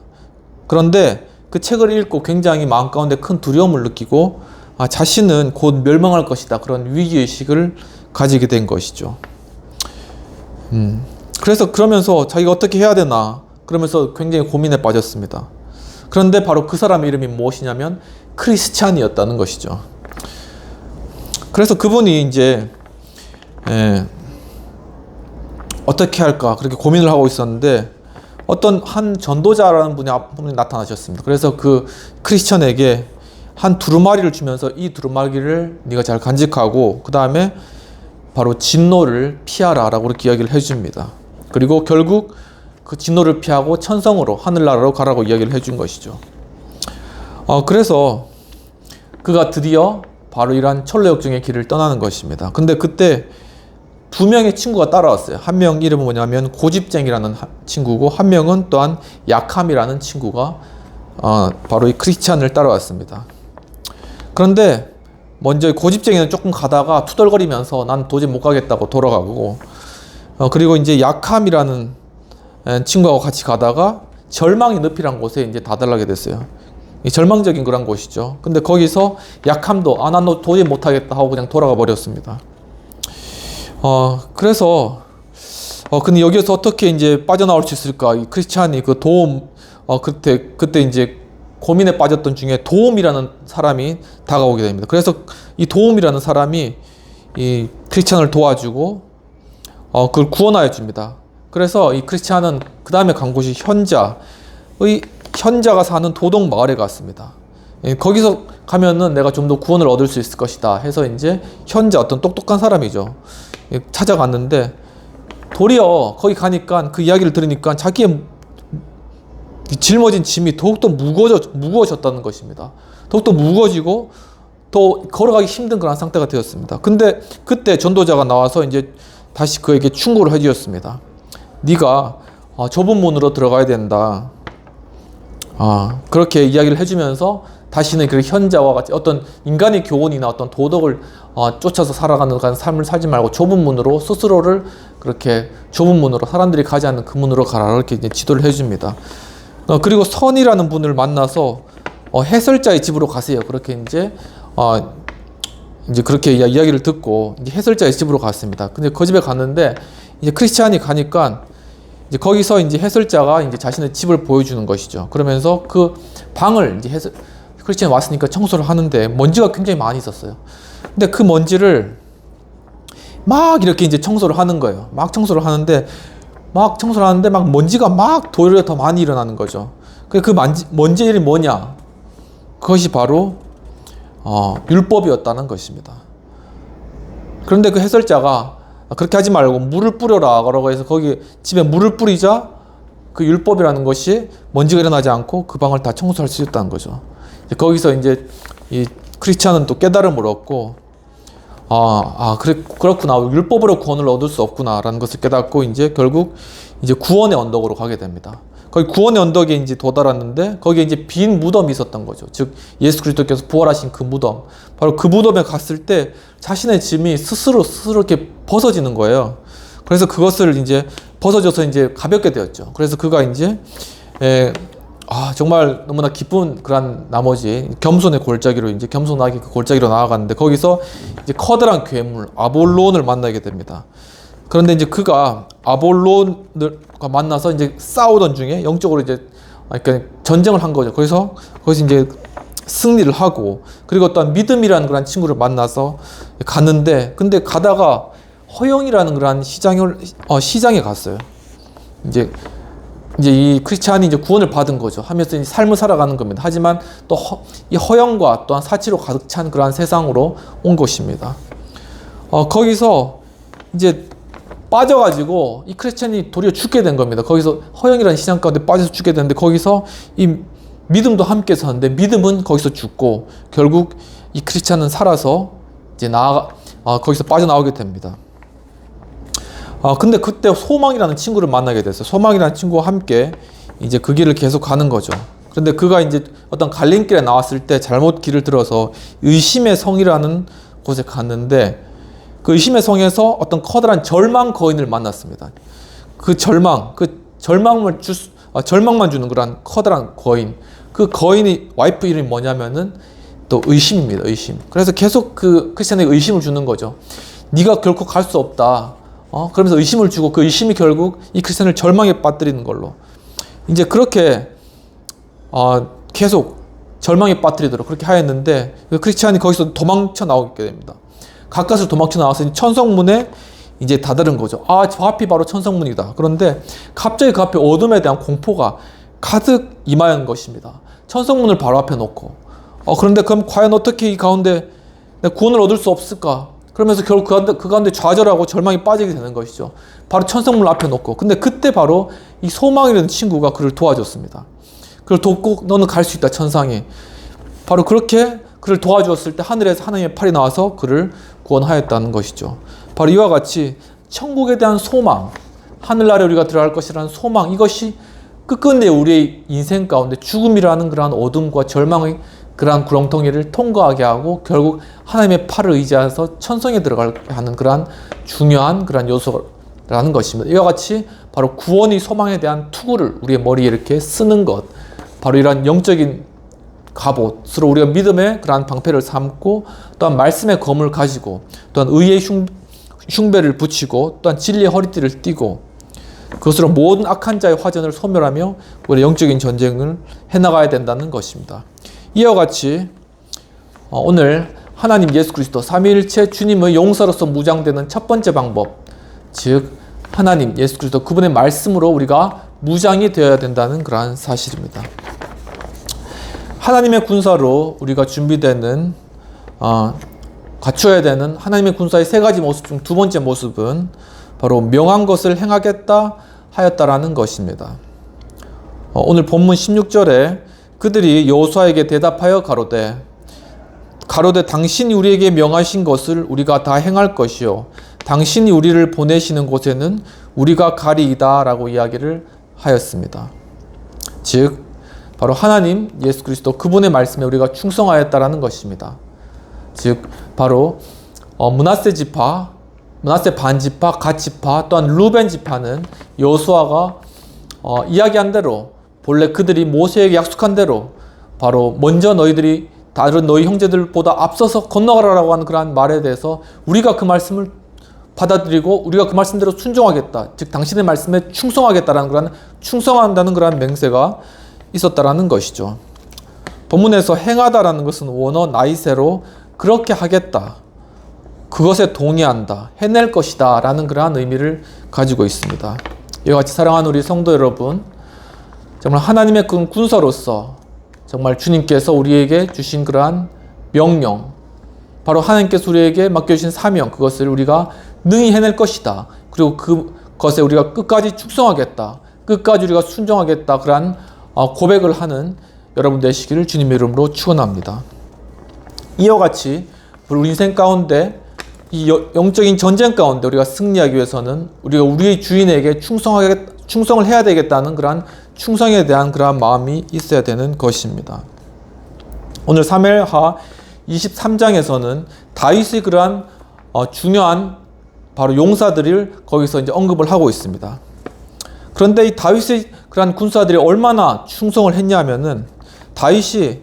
그런데 그 책을 읽고 굉장히 마음 가운데 큰 두려움을 느끼고 자신은 곧 멸망할 것이다. 그런 위기의식을 가지게 된 것이죠. 그래서 그러면서 자기가 어떻게 해야 되나 그러면서 굉장히 고민에 빠졌습니다. 그런데 바로 그 사람의 이름이 무엇이냐면 크리스찬이었다는 것이죠. 그래서 그분이 이제 어떻게 할까 그렇게 고민을 하고 있었는데 어떤 한 전도자라는 분이 나타나셨습니다. 그래서 그 크리스천에게 한 두루마리를 주면서 이 두루마리를 네가 잘 간직하고 그 다음에 바로 진노를 피하라 라고 이렇게 이야기를 해줍니다. 그리고 결국 그 진노를 피하고 천성으로 하늘나라로 가라고 이야기를 해준 것이죠. 그래서 그가 드디어 바로 이러한 철로역정의 길을 떠나는 것입니다. 근데 그때 두 명의 친구가 따라왔어요. 한 명 이름은 뭐냐면 고집쟁이라는 친구고 한 명은 또한 약함이라는 친구가 바로 이 크리스찬을 따라왔습니다. 그런데 먼저 고집쟁이는 조금 가다가 투덜거리면서 난 도저히 못 가겠다고 돌아가고 그리고 이제 약함이라는 친구하고 같이 가다가 절망의 늪이란 곳에 이제 다다르게 됐어요. 이 절망적인 그런 곳이죠. 근데 거기서 약함도 난 너 도저히 못하겠다 하고 그냥 돌아가 버렸습니다. 그래서 근데 여기서 어떻게 이제 빠져나올 수 있을까? 이 크리스찬이 그 도움 그때 이제 고민에 빠졌던 중에 도움이라는 사람이 다가오게 됩니다. 그래서 이 도움이라는 사람이 이 크리스찬을 도와주고 그걸 구원하여 줍니다. 그래서 이 크리스찬은 그 다음에 간 곳이 현자가 사는 도동 마을에 갔습니다. 거기서 가면은 내가 좀 더 구원을 얻을 수 있을 것이다 해서 이제 현자 어떤 똑똑한 사람이죠. 찾아갔는데 도리어 거기 가니까 그 이야기를 들으니까 자기의 짊어진 짐이 더욱더 무거워졌다는 것입니다. 더욱더 무거워지고 더 걸어가기 힘든 그런 상태가 되었습니다. 근데 그때 전도자가 나와서 이제 다시 그에게 충고를 해주었습니다. 네가 좁은 문으로 들어가야 된다. 그렇게 이야기를 해주면서 다시는 그 현자와 같이 어떤 인간의 교훈이나 어떤 도덕을 쫓아서 살아가는 그런 삶을 살지 말고 좁은 문으로 스스로를 그렇게 좁은 문으로 사람들이 가지 않는 그 문으로 가라 이렇게 이제 지도를 해줍니다. 그리고 선이라는 분을 만나서 해설자의 집으로 가세요. 그렇게 이제 그렇게 이야기를 듣고 이제 해설자의 집으로 갔습니다. 근데 그 집에 갔는데 이제 크리스찬이 가니까 이제 거기서 이제 해설자가 이제 자신의 집을 보여주는 것이죠. 그러면서 그 방을 이제 크리스찬이 왔으니까 청소를 하는데 먼지가 굉장히 많이 있었어요. 근데 그 먼지를 막 이렇게 이제 청소를 하는 거예요. 막 청소를 하는데 막 먼지가 막 도리어 더 많이 일어나는 거죠. 그 먼지 일이 뭐냐? 그것이 바로 율법이었다는 것입니다. 그런데 그 해설자가 그렇게 하지 말고 물을 뿌려라 라고 해서 거기 집에 물을 뿌리자 그 율법이라는 것이 먼지가 일어나지 않고 그 방을 다 청소할 수 있다는 거죠. 거기서 이제 이 크리스찬은 또 깨달음을 얻고 그렇구나. 율법으로 구원을 얻을 수 없구나라는 것을 깨닫고 이제 결국 이제 구원의 언덕으로 가게 됩니다. 거기 구원의 언덕에 이제 도달했는데 거기에 이제 빈 무덤이 있었던 거죠. 즉 예수 그리스도께서 부활하신 그 무덤. 바로 그 무덤에 갔을 때 자신의 짐이 스스로 이렇게 벗어지는 거예요. 그래서 그것을 이제 벗어져서 이제 가볍게 되었죠. 그래서 그가 이제 정말 너무나 기쁜 그런 나머지 겸손의 골짜기로 이제 겸손하게 그 골짜기로 나아갔는데 거기서 이제 커다란 괴물 아볼론을 만나게 됩니다. 그런데 이제 그가 아볼론과 만나서 이제 싸우던 중에 영적으로 이제 그러니까 전쟁을 한 거죠. 그래서 거기서 이제 승리를 하고 그리고 또한 믿음이라는 그런 친구를 만나서 갔는데 근데 가다가 허영이라는 그런 시장에 갔어요. 이제 이 크리스찬이 이제 구원을 받은 거죠. 하면서 이제 삶을 살아가는 겁니다. 하지만 또 이 허영과 또한 사치로 가득 찬 그러한 세상으로 온 것입니다. 거기서 이제 빠져가지고 이 크리스찬이 도리어 죽게 된 겁니다. 거기서 허영이라는 시장 가운데 빠져서 죽게 되는데 거기서 이 믿음도 함께 사는데 믿음은 거기서 죽고 결국 이 크리스찬은 살아서 이제 거기서 빠져나오게 됩니다. 근데 그때 소망이라는 친구를 만나게 됐어요. 소망이라는 친구와 함께 이제 그 길을 계속 가는 거죠. 그런데 그가 이제 어떤 갈림길에 나왔을 때 잘못 길을 들어서 의심의 성이라는 곳에 갔는데 그 의심의 성에서 어떤 커다란 절망 거인을 만났습니다. 그 절망만 주는 그런 커다란 거인. 그 거인이 와이프 이름이 뭐냐면은 또 의심입니다. 의심. 그래서 계속 그 크리스찬에게 의심을 주는 거죠. 네가 결코 갈 수 없다. 그러면서 의심을 주고 그 의심이 결국 이 크리스찬을 절망에 빠뜨리는 걸로. 이제 그렇게 계속 절망에 빠뜨리도록 그렇게 하였는데 그 크리스찬이 거기서 도망쳐 나오게 됩니다. 가까스로 도망쳐 나와서 천성문에 이제 다다른 거죠. 저 앞이 바로 천성문이다. 그런데 갑자기 그 앞에 어둠에 대한 공포가 가득 임하는 것입니다. 천성문을 바로 앞에 놓고 그런데 그럼 과연 어떻게 이 가운데 구원을 얻을 수 없을까? 그러면서 결국 그 가운데 좌절하고 절망에 빠지게 되는 것이죠. 바로 천성문을 앞에 놓고. 근데 그때 바로 이 소망이라는 친구가 그를 도와줬습니다. 그를 돕고 너는 갈 수 있다 천상에. 바로 그렇게 그를 도와주었을 때 하늘에서 하나님의 팔이 나와서 그를 구원하였다는 것이죠. 바로 이와 같이 천국에 대한 소망, 하늘나라에 우리가 들어갈 것이라는 소망, 이것이 끝끝내 우리의 인생 가운데 죽음이라는 그러한 어둠과 절망의 그러한 구렁텅이를 통과하게 하고 결국 하나님의 팔을 의지해서 천성에 들어가게 하는 그러한 중요한 그러한 요소라는 것입니다. 이와 같이 바로 구원의 소망에 대한 투구를 우리의 머리에 이렇게 쓰는 것, 바로 이러한 영적인 갑옷으로 우리가 믿음의 그러한 방패를 삼고 또한 말씀의 검을 가지고 또한 의의 흉배를 붙이고 또한 진리의 허리띠를 띠고 그것으로 모든 악한 자의 화전을 소멸하며 우리의 영적인 전쟁을 해나가야 된다는 것입니다. 이와 같이 오늘 하나님 예수 그리스도 삼위일체 주님의 용사로서 무장되는 첫 번째 방법, 즉 하나님 예수 그리스도 그분의 말씀으로 우리가 무장이 되어야 된다는 그러한 사실입니다. 하나님의 군사로 우리가 준비되는 갖춰야 되는 하나님의 군사의 세 가지 모습 중 두 번째 모습은 바로 명한 것을 행하겠다 하였다라는 것입니다. 오늘 본문 16절에 그들이 여호수아에게 대답하여 가로되 당신이 우리에게 명하신 것을 우리가 다 행할 것이요 당신이 우리를 보내시는 곳에는 우리가 가리이다 라고 이야기를 하였습니다. 즉 바로 하나님 예수 그리스도 그분의 말씀에 우리가 충성하였다라는 것입니다. 즉 바로 므낫세 지파, 므낫세 반지파, 갓지파 또한 루벤 지파는 여호수아가 이야기한 대로 본래 그들이 모세에게 약속한 대로 바로 먼저 너희들이 다른 너희 형제들보다 앞서서 건너가라라고 하는 그러한 말에 대해서 우리가 그 말씀을 받아들이고 우리가 그 말씀대로 순종하겠다. 즉 당신의 말씀에 충성하겠다라는 그러한 충성한다는 그러한 맹세가 있었다라는 것이죠. 본문에서 행하다라는 것은 원어 나이세로 그렇게 하겠다, 그것에 동의한다, 해낼 것이다 라는 그러한 의미를 가지고 있습니다. 이와 같이 사랑하는 우리 성도 여러분, 정말 하나님의 군사로서 정말 주님께서 우리에게 주신 그러한 명령, 바로 하나님께서 우리에게 맡겨주신 사명, 그것을 우리가 능히 해낼 것이다. 그리고 그것에 우리가 끝까지 충성하겠다, 끝까지 우리가 순종하겠다, 그러한 고백을 하는 여러분 되시기를 주님의 이름으로 축원합니다. 이와 같이 우리 인생 가운데 이 영적인 전쟁 가운데 우리가 승리하기 위해서는 우리가 우리의 주인에게 충성을 해야 되겠다는 그러한 충성에 대한 그러한 마음이 있어야 되는 것입니다. 오늘 사무엘하 23장에서는 다윗의 그러한 중요한 바로 용사들을 거기서 이제 언급을 하고 있습니다. 그런데 이 다윗의 그러한 군사들이 얼마나 충성을 했냐면은 다윗이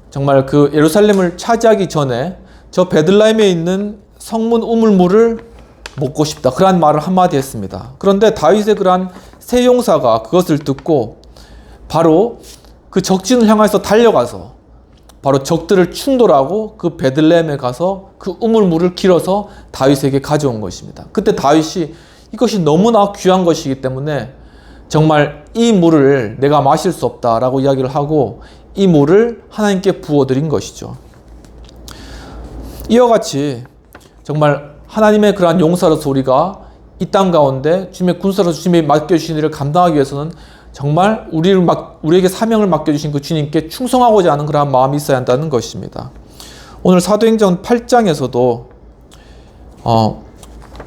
정말 그 예루살렘을 차지하기 전에 저 베들레헴에 있는 성문 우물물을 먹고 싶다, 그러한 말을 한마디 했습니다. 그런데 다윗의 그러한 세 용사가 그것을 듣고 바로 그 적진을 향해서 달려가서 바로 적들을 충돌하고 그 베들레헴에 가서 그 우물물을 길어서 다윗에게 가져온 것입니다. 그때 다윗이 이것이 너무나 귀한 것이기 때문에 정말 이 물을 내가 마실 수 없다라고 이야기를 하고 이 물을 하나님께 부어드린 것이죠. 이와 같이 정말 하나님의 그러한 용사로서 우리가 이 땅 가운데 주님의 군사로서 주님이 맡겨주신 일을 감당하기 위해서는 정말 우리에게 사명을 맡겨주신 그 주님께 충성하고자 하는 그러한 마음이 있어야 한다는 것입니다. 오늘 사도행전 8장에서도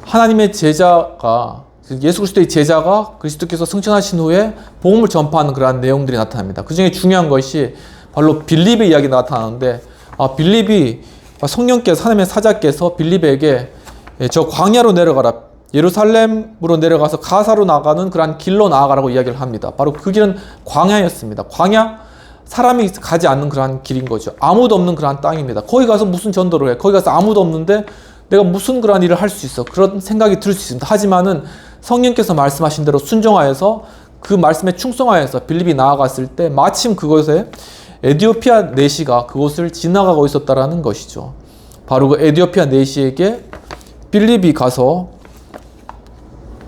하나님의 제자가, 예수 그리스도의 제자가 그리스도께서 승천하신 후에 복음을 전파하는 그러한 내용들이 나타납니다. 그 중에 중요한 것이 바로 빌립의 이야기가 나타나는데, 빌립이 성령께서, 하나님의 사자께서 빌립에게 저 광야로 내려가라, 예루살렘으로 내려가서 가사로 나가는 그러한 길로 나아가라고 이야기를 합니다. 바로 그 길은 광야였습니다. 광야, 사람이 가지 않는 그러한 길인 거죠. 아무도 없는 그러한 땅입니다. 거기 가서 무슨 전도를 해? 거기 가서 아무도 없는데 내가 무슨 그러한 일을 할 수 있어? 그런 생각이 들 수 있습니다. 하지만은 성령께서 말씀하신 대로 순종하여서 그 말씀에 충성하여서 빌립이 나아갔을 때 마침 그곳에 에디오피아 내시가 그곳을 지나가고 있었다라는 것이죠. 바로 그 에디오피아 내시에게 빌립이 가서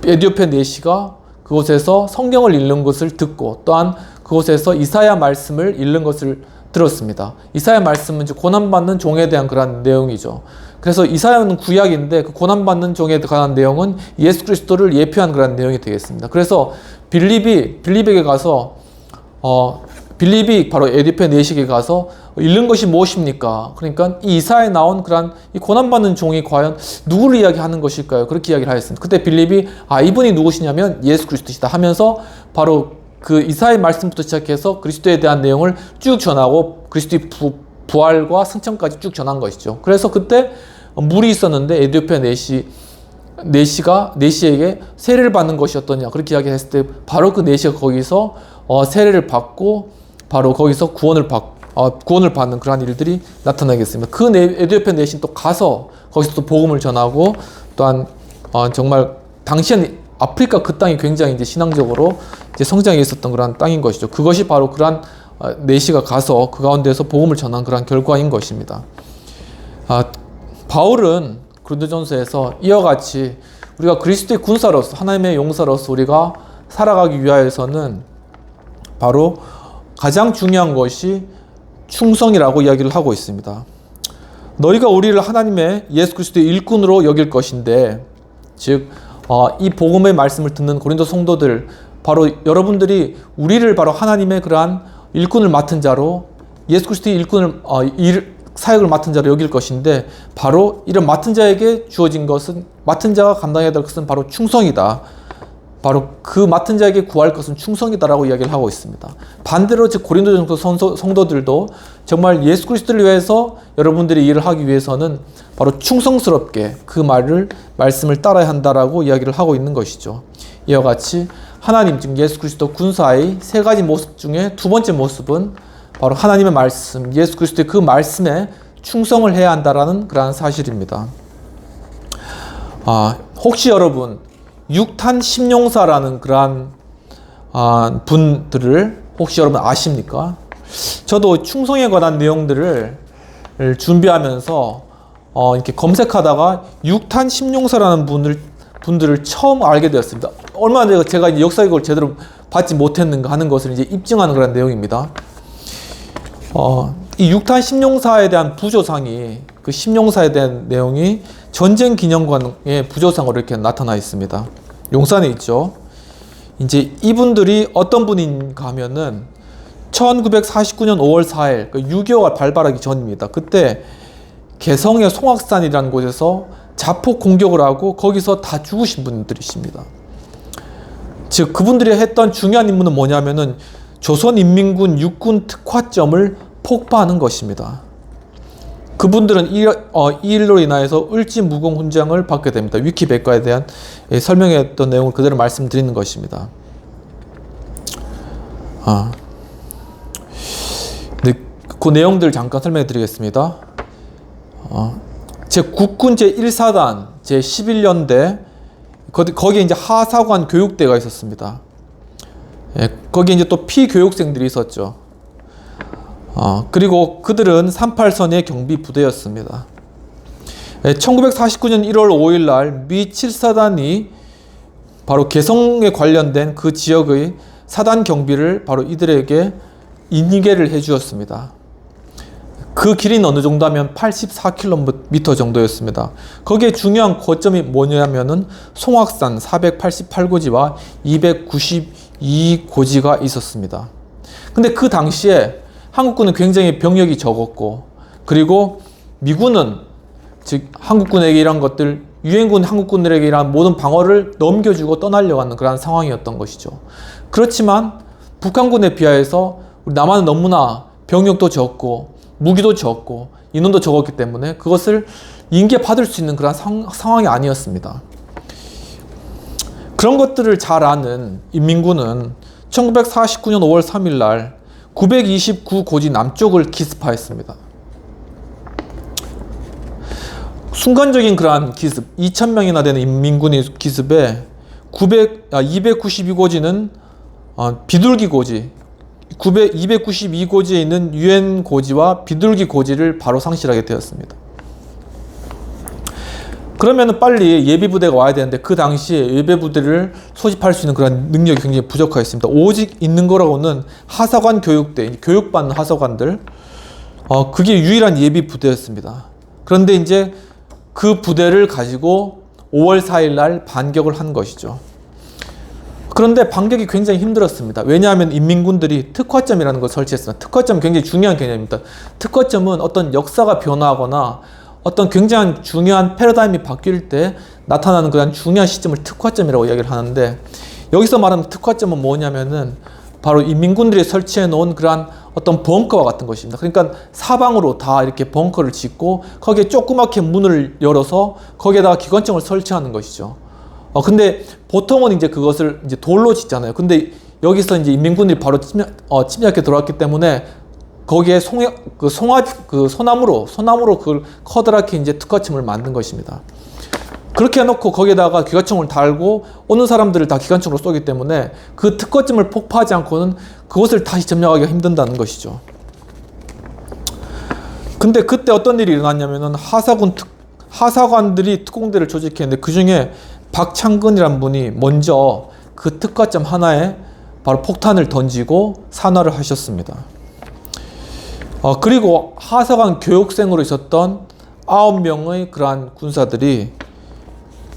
에디오피아 내시가 그곳에서 성경을 읽는 것을 듣고 또한 그곳에서 이사야 말씀을 읽는 것을 들었습니다. 이사야 말씀은 이제 고난받는 종에 대한 그런 내용이죠. 그래서 이사야는 구약인데 그 고난받는 종에 관한 내용은 예수 그리스도를 예표한 그런 내용이 되겠습니다. 그래서 빌립에게 가서 빌립이 바로 에디오피아 내시에 가서 읽는 것이 무엇입니까? 그러니까 이 이사야에 나온 그런 이 고난받는 종이 과연 누구를 이야기하는 것일까요? 그렇게 이야기를 하였습니다. 그때 빌립이 이분이 누구시냐면 예수 그리스도시다 하면서 바로 그 이사야의 말씀부터 시작해서 그리스도에 대한 내용을 쭉 전하고 그리스도의 부활과 승천까지 쭉 전한 것이죠. 그래서 그때 물이 있었는데 에디오피아 내시에게 세례를 받는 것이 어떠냐 그렇게 이야기했을 때 바로 그 내시가 거기서 세례를 받고 바로 거기서 구원을 받는 그러한 일들이 나타나겠습니다. 그 에디오피아 내시는 또 가서 거기서 또 복음을 전하고 또한 정말 당시에는 아프리카 그 땅이 굉장히 이제 신앙적으로 이제 성장해 있었던 그러한 땅인 것이죠. 그것이 바로 그러한 내시가 가서 그 가운데서 복음을 전한 그러한 결과인 것입니다. 바울은 고린도전서에서 이와 같이 우리가 그리스도의 군사로서 하나님의 용사로서 우리가 살아가기 위하여서는 바로 가장 중요한 것이 충성이라고 이야기를 하고 있습니다. 너희가 우리를 하나님의 예수 그리스도의 일꾼으로 여길 것인데 즉 이 복음의 말씀을 듣는 고린도 성도들 바로 여러분들이 우리를 바로 하나님의 그러한 일꾼을 맡은 자로 예수 그리스도의 일꾼을 사역을 맡은 자로 여길 것인데 바로 이런 맡은 자에게 주어진 것은 맡은 자가 감당해야 될 것은 바로 충성이다. 바로 그 맡은 자에게 구할 것은 충성이다라고 이야기를 하고 있습니다. 반대로 즉 고린도 성도들도 정말 예수 그리스도를 위해서 여러분들이 일을 하기 위해서는 바로 충성스럽게 그 말씀을 따라야 한다라고 이야기를 하고 있는 것이죠. 이와 같이 하나님 즉 예수 그리스도 군사의 세 가지 모습 중에 두 번째 모습은 바로 하나님의 말씀, 예수 그리스도의 그 말씀에 충성을 해야 한다라는 그러한 사실입니다. 혹시 여러분 육탄 심용사라는 그러한 분들을 혹시 여러분 아십니까? 저도 충성에 관한 내용들을 준비하면서 이렇게 검색하다가 육탄 심용사라는 분들을 처음 알게 되었습니다. 얼마나 제가 이제 역사교육을 제대로 받지 못했는가 하는 것을 이제 입증하는 그런 내용입니다. 이 육탄 심용사에 대한 부조상이 그 심용사에 대한 내용이 전쟁 기념관의 부조상으로 이렇게 나타나 있습니다. 용산에 있죠. 이제 이분들이 어떤 분인가 하면은 1949년 5월 4일 6.25가 발발하기 전입니다. 그때 개성의 송악산이라는 곳에서 자폭 공격을 하고 거기서 다 죽으신 분들이십니다. 즉 그분들이 했던 중요한 임무는 뭐냐면은 조선인민군 육군 특화점을 폭파하는 것입니다. 그분들은 이 일로 인하여서 을지무공 훈장을 받게 됩니다. 위키백과에 대한 설명했던 내용을 그대로 말씀드리는 것입니다. 네, 그 내용들 잠깐 설명해 드리겠습니다. 국군 제1사단 제11연대 거기에 이제 하사관 교육대가 있었습니다. 거기에 이제 또 피교육생들이 있었죠. 그리고 그들은 38선의 경비 부대였습니다. 1949년 1월 5일 날 미 7사단이 바로 개성에 관련된 그 지역의 사단 경비를 바로 이들에게 인계를 해 주었습니다. 그 길이는 어느 정도 하면 84km 정도였습니다. 거기에 중요한 거점이 뭐냐면은 송악산 488고지와 292고지가 있었습니다. 근데 그 당시에 한국군은 굉장히 병력이 적었고 그리고 미군은 즉 한국군에게 이런 것들 유엔군 한국군들에게 이런 모든 방어를 넘겨주고 떠나려고 하는 그런 상황이었던 것이죠. 그렇지만 북한군에 비하여서 우리 남한은 너무나 병력도 적고 무기도 적고 인원도 적었기 때문에 그것을 인계받을 수 있는 그런 상황이 아니었습니다. 그런 것들을 잘 아는 인민군은 1949년 5월 3일 날 929고지 남쪽을 기습하였습니다. 순간적인 그러한 기습, 2,000명이나 되는 인민군의 기습에 292고지는 비둘기 고지, 292고지에 있는 유엔 고지와 비둘기 고지를 바로 상실하게 되었습니다. 그러면 빨리 예비부대가 와야 되는데 그 당시에 예비부대를 소집할 수 있는 그런 능력이 굉장히 부족하였습니다. 오직 있는 거라고는 하사관 교육대, 교육받는 하사관들, 그게 유일한 예비부대였습니다. 그런데 이제 그 부대를 가지고 5월 4일 날 반격을 한 것이죠. 그런데 반격이 굉장히 힘들었습니다. 왜냐하면 인민군들이 특화점이라는 걸 설치했습니다. 특화점은 굉장히 중요한 개념입니다. 특화점은 어떤 역사가 변화하거나 어떤 굉장히 중요한 패러다임이 바뀔 때 나타나는 그런 중요한 시점을 특화점이라고 이야기를 하는데, 여기서 말하는 특화점은 뭐냐면은 바로 인민군들이 설치해 놓은 그러한 어떤 벙커와 같은 것입니다. 그러니까 사방으로 다 이렇게 벙커를 짓고 거기에 조그맣게 문을 열어서 거기에다가 기관총을 설치하는 것이죠. 근데 보통은 이제 그것을 이제 돌로 짓잖아요. 근데 여기서 이제 인민군들이 바로 침략해 들어왔기 때문에 거기에 소나무로 그걸 커다랗게 이제 특화점을 만든 것입니다. 그렇게 해놓고 거기에다가 기관총을 달고 오는 사람들을 다 기관총으로 쏘기 때문에 그 특화점을 폭파하지 않고는 그것을 다시 점령하기가 힘든다는 것이죠. 근데 그때 어떤 일이 일어났냐면은 하사관들이 특공대를 조직했는데 그 중에 박창근이란 분이 먼저 그 특화점 하나에 바로 폭탄을 던지고 산화를 하셨습니다. 그리고 하사관 교육생으로 있었던 9명의 그러한 군사들이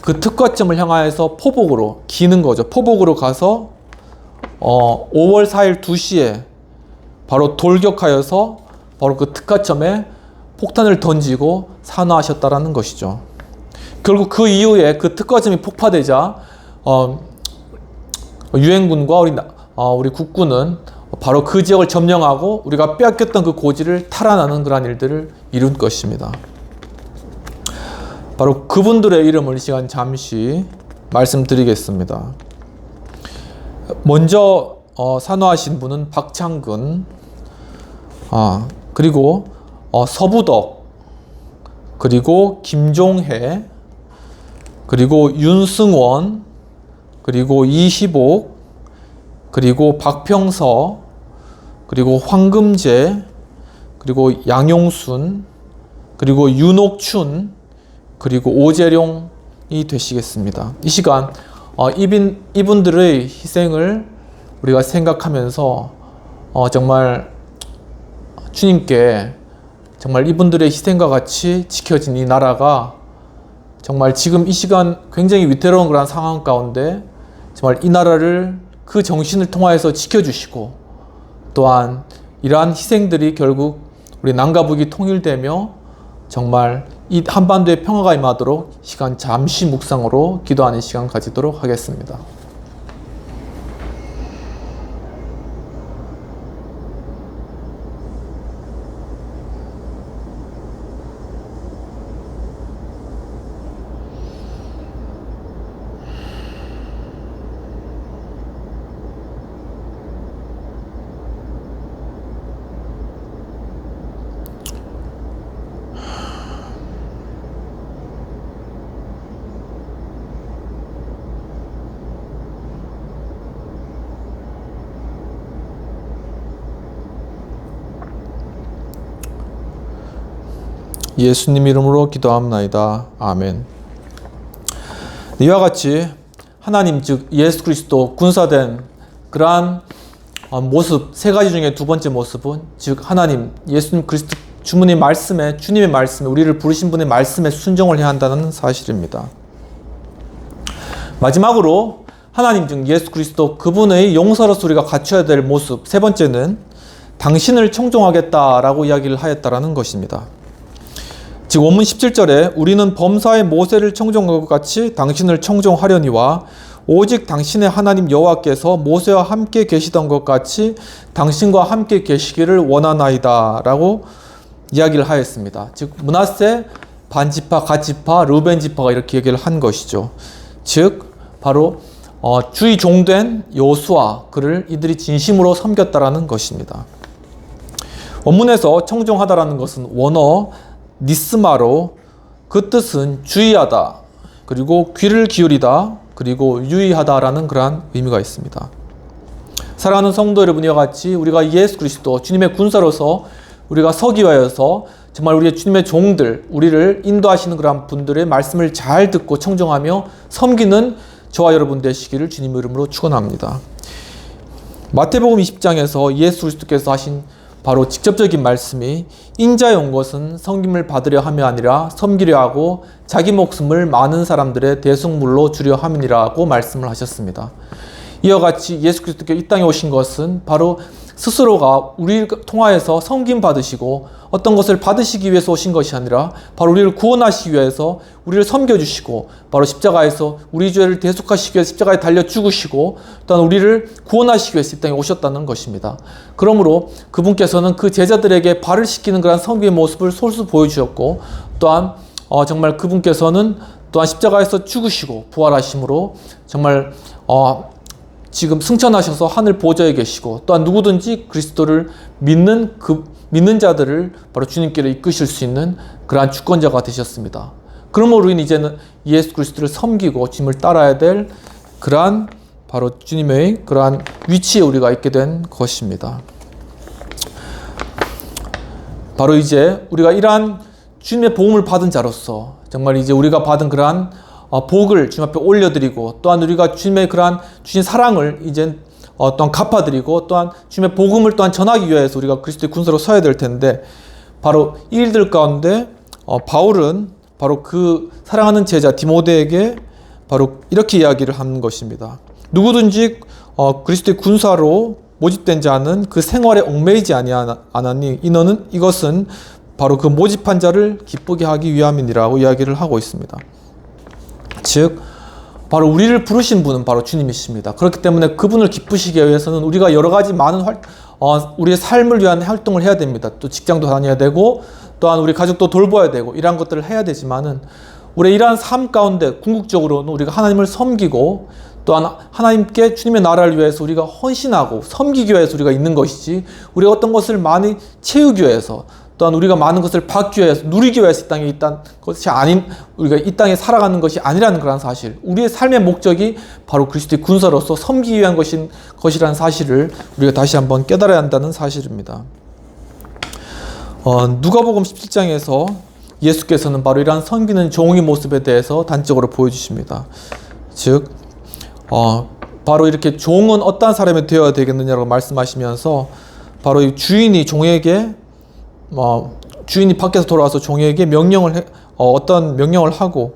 그 특화점을 향하여서 포복으로 기는 거죠. 포복으로 가서 5월 4일 2시에 바로 돌격하여서 바로 그 특화점에 폭탄을 던지고 산화하셨다라는 것이죠. 결국 그 이후에 그 특화점이 폭파되자 유엔군과 우리 국군은 바로 그 지역을 점령하고 우리가 빼앗겼던 그 고지를 탈환하는 그러한 일들을 이룬 것입니다. 바로 그분들의 이름을 이 시간 잠시 말씀드리겠습니다. 먼저 산화하신 분은 박창근, 그리고 서부덕, 그리고 김종해, 그리고 윤승원, 그리고 이희복, 그리고 박평서, 그리고 황금재, 그리고 양용순, 그리고 윤옥춘, 그리고 오재룡이 되시겠습니다. 이 시간 이분들의 희생을 우리가 생각하면서 정말 주님께 정말 이분들의 희생과 같이 지켜진 이 나라가 정말 지금 이 시간 굉장히 위태로운 그런 상황 가운데 정말 이 나라를 그 정신을 통하여서 지켜주시고, 또한 이러한 희생들이 결국 우리 남과 북이 통일되며 정말 이 한반도에 평화가 임하도록 시간 잠시 묵상으로 기도하는 시간 가지도록 하겠습니다. 예수님 이름으로 기도합나이다. 아멘. 이와 같이 하나님 즉 예수 그리스도 군사된 그러한 모습, 세 가지 중에 두 번째 모습은 즉 하나님 예수님 그리스도 주님의 말씀에 우리를 부르신 분의 말씀에 순종을 해야 한다는 사실입니다. 마지막으로 하나님 즉 예수 그리스도 그분의 용사로서 우리가 갖춰야 될 모습, 세 번째는 당신을 청종하겠다라고 이야기를 하였다라는 것입니다. 즉 원문 17절에 우리는 범사의 모세를 청종한 것 같이 당신을 청종하려니와 오직 당신의 하나님 여호와께서 모세와 함께 계시던 것 같이 당신과 함께 계시기를 원하나이다 라고 이야기를 하였습니다. 즉 므낫세 반지파, 갓지파, 르우벤 지파가 이렇게 얘기를 한 것이죠. 즉 바로 주의 종된 여호수아 그를 이들이 진심으로 섬겼다라는 것입니다. 원문에서 청종하다라는 것은 원어 니스마로 그 뜻은 주의하다, 그리고 귀를 기울이다, 그리고 유의하다라는 그러한 의미가 있습니다. 사랑하는 성도 여러분, 이와 같이 우리가 예수 그리스도 주님의 군사로서 우리가 서기 위하여서 정말 우리의 주님의 종들, 우리를 인도하시는 그러한 분들의 말씀을 잘 듣고 청종하며 섬기는 저와 여러분 되시기를 주님 이름으로 축원합니다. 마태복음 20장에서 예수 그리스도께서 하신 바로 직접적인 말씀이 인자에 온 것은 섬김을 받으려 함이 아니라 섬기려 하고 자기 목숨을 많은 사람들의 대속물로 주려 함이니라고 말씀을 하셨습니다. 이와 같이 예수 그리스도께서 이 땅에 오신 것은 바로 스스로가 우리를 통하여서 섬김 받으시고 어떤 것을 받으시기 위해서 오신 것이 아니라 바로 우리를 구원하시기 위해서 우리를 섬겨주시고 바로 십자가에서 우리 죄를 대속하시기 위해서 십자가에 달려 죽으시고 또한 우리를 구원하시기 위해서 이 땅에 오셨다는 것입니다. 그러므로 그분께서는 그 제자들에게 발을 씻기는 그런 섬김의 모습을 솔솔 보여주셨고 또한 정말 그분께서는 또한 십자가에서 죽으시고 부활하심으로 정말 지금 승천하셔서 하늘 보좌에 계시고 또한 누구든지 그리스도를 믿는 자들을 바로 주님께로 이끄실 수 있는 그러한 주권자가 되셨습니다. 그러므로 우리는 이제는 예수 그리스도를 섬기고 주님을 따라야 될 그러한 바로 주님의 그러한 위치에 우리가 있게 된 것입니다. 바로 이제 우리가 이러한 주님의 복음을 받은 자로서 정말 이제 우리가 받은 그러한 복을 주님 앞에 올려드리고 또한 우리가 주님의 그러한 주신 사랑을 이제 또한 갚아드리고 또한 주님의 복음을 또한 전하기 위해서 우리가 그리스도의 군사로 서야 될 텐데 바로 이 일들 가운데 바울은 바로 그 사랑하는 제자 디모데에게 바로 이렇게 이야기를 하는 것입니다. 누구든지 그리스도의 군사로 모집된 자는 그 생활에 얽매이지 아니하니 이것은 바로 그 모집한 자를 기쁘게 하기 위함이니라고 이야기를 하고 있습니다. 즉 바로 우리를 부르신 분은 바로 주님이십니다. 그렇기 때문에 그분을 기쁘시기 위해서는 우리가 여러 가지 많은 우리의 삶을 위한 활동을 해야 됩니다. 또 직장도 다녀야 되고 또한 우리 가족도 돌봐야 되고 이러한 것들을 해야 되지만은 우리의 이러한 삶 가운데 궁극적으로는 우리가 하나님을 섬기고 또한 하나님께 주님의 나라를 위해서 우리가 헌신하고 섬기기 위해서 우리가 있는 것이지 우리가 어떤 것을 많이 채우기 위해서 또한 우리가 많은 것을 받기 위해서 누리기 위해서 이 땅에 있다는 것이 아닌 우리가 이 땅에 살아가는 것이 아니라는 그런 사실, 우리의 삶의 목적이 바로 그리스도의 군사로서 섬기기 위한 것이라는 사실을 우리가 다시 한번 깨달아야 한다는 사실입니다. 누가복음 17장에서 예수께서는 바로 이러한 섬기는 종의 모습에 대해서 단적으로 보여주십니다. 즉 바로 이렇게 종은 어떠한 사람이 되어야 되겠느냐고 말씀하시면서 바로 이 주인이 종에게 주인이 밖에서 돌아와서 종에게 어떤 명령을 하고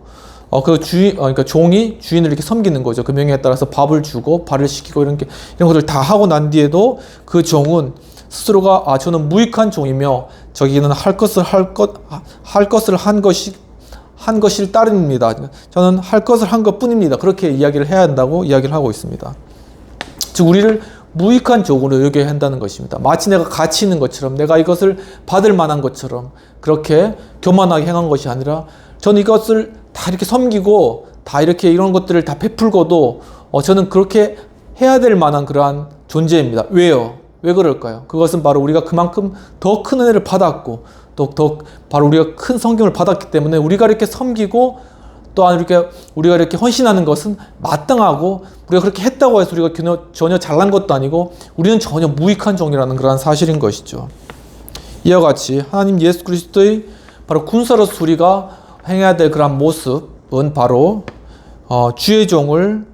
그러니까 종이 주인을 이렇게 섬기는 거죠. 그 명령에 따라서 밥을 주고 발을 씻기고 이런 것을 다 하고 난 뒤에도 그 종은 스스로가 저는 무익한 종이며 저기는 할 것을 한 것일 따름입니다. 저는 할 것을 한 것뿐입니다. 그렇게 이야기를 해야 한다고 이야기를 하고 있습니다. 즉 우리를 무익한 종으로 여겨야 한다는 것입니다. 마치 내가 가치 있는 것처럼 내가 이것을 받을 만한 것처럼 그렇게 교만하게 행한 것이 아니라 저는 이것을 다 이렇게 섬기고 다 이렇게 이런 것들을 다 베풀고도 저는 그렇게 해야 될 만한 그러한 존재입니다. 왜요? 왜 그럴까요? 그것은 바로 우리가 그만큼 더 큰 은혜를 받았고 더 바로 우리가 큰 성경을 받았기 때문에 우리가 이렇게 섬기고 또한 우리가 이렇게 헌신하는 것은 마땅하고 우리가 그렇게 했다고 해서 우리가 전혀 잘난 것도 아니고 우리는 전혀 무익한 종이라는 그런 사실인 것이죠. 이와 같이 하나님 예수 그리스도의 바로 군사로서 우리가 행해야 될 그런 모습은 바로 주의 종을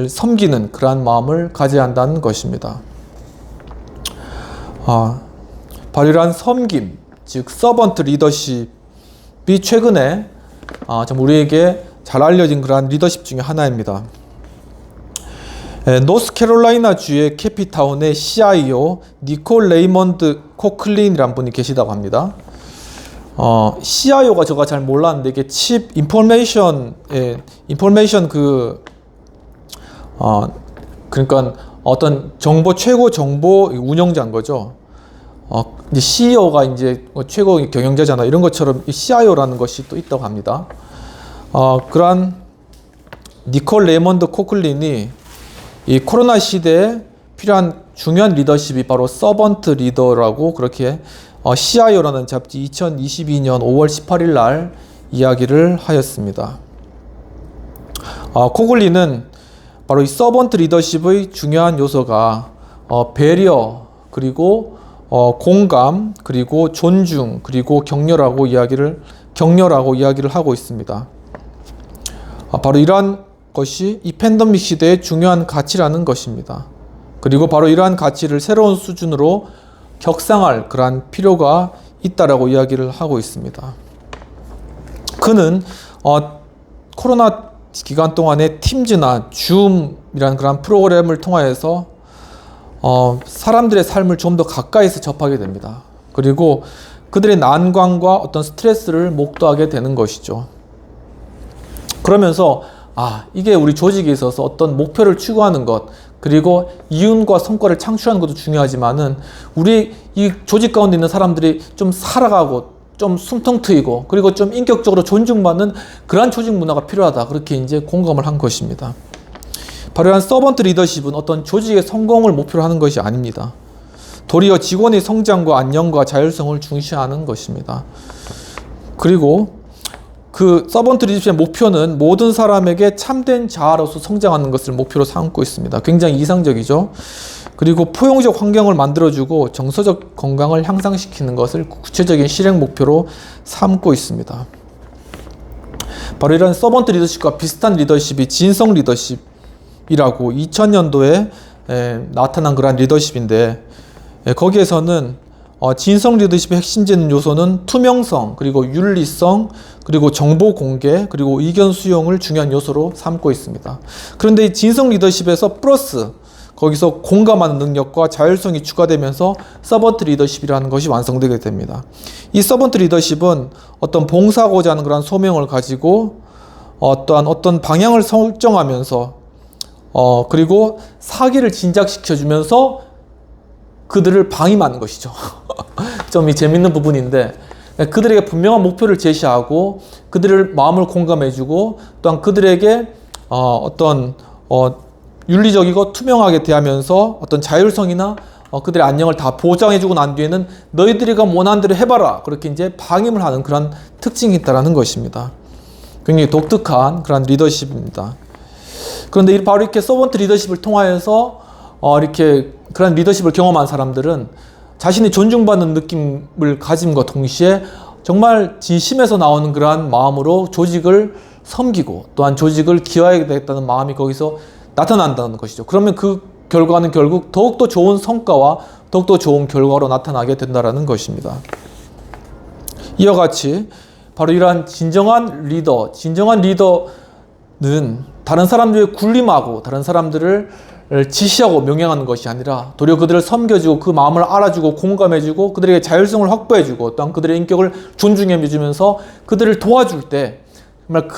섬기는 그러한 마음을 가져야 한다는 것입니다. 바로 이러한 섬김, 즉 서번트 리더십이 최근에 좀 우리에게 잘 알려진 그러한 리더십 중에 하나입니다. 노스캐롤라이나 주의 캐피타운의 CIO 니콜 레이먼드 코클린이라는 분이 계시다고 합니다. CIO가 제가 잘 몰랐는데 이게 칩 인포메이션 그러니까 어떤 최고 정보 운영자인 거죠. 이제 CEO가 이제 최고 경영자잖아. 이런 것처럼 이 CIO라는 것이 또 있다고 합니다. 그러한 니콜 레이먼드 코클린이 이 코로나 시대에 필요한 중요한 리더십이 바로 서번트 리더라고 그렇게 CIO라는 잡지 2022년 5월 18일 날 이야기를 하였습니다. 코글리는 바로 이 서번트 리더십의 중요한 요소가 배려, 그리고 공감, 그리고 존중, 그리고 격려라고 이야기를 하고 있습니다. 바로 이러한 것이 이 팬데믹 시대의 중요한 가치라는 것입니다. 그리고 바로 이러한 가치를 새로운 수준으로 격상할 그러한 필요가 있다라고 이야기를 하고 있습니다. 그는 코로나 기간 동안에 팀즈나 줌이라는 그런 프로그램을 통하여서 사람들의 삶을 좀 더 가까이서 접하게 됩니다. 그리고 그들의 난관과 어떤 스트레스를 목도하게 되는 것이죠. 그러면서 이게 우리 조직에 있어서 어떤 목표를 추구하는 것, 그리고 이윤과 성과를 창출하는 것도 중요하지만은 우리 이 조직 가운데 있는 사람들이 좀 살아가고 좀 숨통 트이고 그리고 좀 인격적으로 존중받는 그러한 조직 문화가 필요하다. 그렇게 이제 공감을 한 것입니다. 바로 이런 서번트 리더십은 어떤 조직의 성공을 목표로 하는 것이 아닙니다. 도리어 직원의 성장과 안녕과 자율성을 중시하는 것입니다. 그리고 그 서번트 리더십의 목표는 모든 사람에게 참된 자아로서 성장하는 것을 목표로 삼고 있습니다. 굉장히 이상적이죠. 그리고 포용적 환경을 만들어주고 정서적 건강을 향상시키는 것을 구체적인 실행 목표로 삼고 있습니다. 바로 이런 서번트 리더십과 비슷한 리더십이 진성 리더십이라고 2000년도에 나타난 그러한 리더십인데, 거기에서는 진성 리더십의 핵심적인 요소는 투명성, 그리고 윤리성, 그리고 정보 공개, 그리고 의견 수용을 중요한 요소로 삼고 있습니다. 그런데 이 진성 리더십에서 플러스 거기서 공감하는 능력과 자율성이 추가되면서 서번트 리더십이라는 것이 완성되게 됩니다. 이 서번트 리더십은 어떤 봉사하고자 하는 그런 소명을 가지고 어떤 방향을 설정하면서 그리고 사기를 진작시켜주면서 그들을 방임하는 것이죠. 좀 재밌는 부분인데, 그들에게 분명한 목표를 제시하고 그들의 마음을 공감해주고 또한 그들에게 윤리적이고 투명하게 대하면서 어떤 자율성이나 그들의 안녕을 다 보장해주고 난 뒤에는 너희들이가 원하는 대로 해봐라, 그렇게 이제 방임을 하는 그런 특징이 있다는 것입니다. 굉장히 독특한 그런 리더십입니다. 그런데 바로 이렇게 서번트 리더십을 통하여서 이렇게 그런 리더십을 경험한 사람들은 자신이 존중받는 느낌을 가짐과 동시에 정말 진심에서 나오는 그러한 마음으로 조직을 섬기고 또한 조직을 기여해야 되겠다는 마음이 거기서 나타난다는 것이죠. 그러면 그 결과는 결국 더욱더 좋은 성과와 더욱더 좋은 결과로 나타나게 된다는 것입니다. 이와 같이 바로 이러한 진정한 리더는 다른 사람들을 군림하고 다른 사람들을 지시하고 명령하는 것이 아니라 도리어 그들을 섬겨주고 그 마음을 알아주고 공감해주고 그들에게 자율성을 확보해주고 또한 그들의 인격을 존중해주면서 그들을 도와줄 때 정말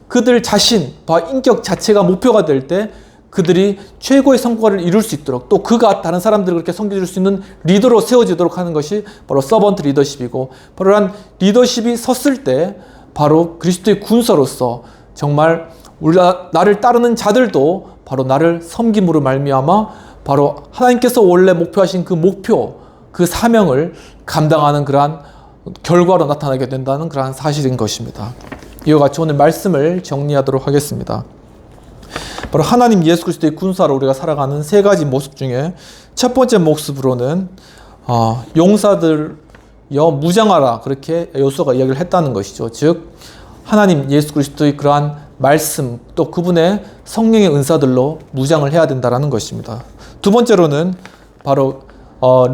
그들 자신과 인격 자체가 목표가 될 때 그들이 최고의 성과를 이룰 수 있도록 또 그가 다른 사람들을 그렇게 섬겨줄 수 있는 리더로 세워지도록 하는 것이 바로 서번트 리더십이고, 바로 이런 리더십이 섰을 때 바로 그리스도의 군사로서 정말 나를 따르는 자들도 바로 나를 섬김으로 말미암아 바로 하나님께서 원래 목표하신 그 목표, 그 사명을 감당하는 그러한 결과로 나타나게 된다는 그러한 사실인 것입니다. 이와 같이 오늘 말씀을 정리하도록 하겠습니다. 바로 하나님 예수 그리스도의 군사로 우리가 살아가는 세 가지 모습 중에 첫 번째 모습으로는 용사들여 무장하라, 그렇게 요소가 이야기를 했다는 것이죠. 즉 하나님 예수 그리스도의 그러한 말씀 또 그분의 성령의 은사들로 무장을 해야 된다는 것입니다. 두 번째로는 바로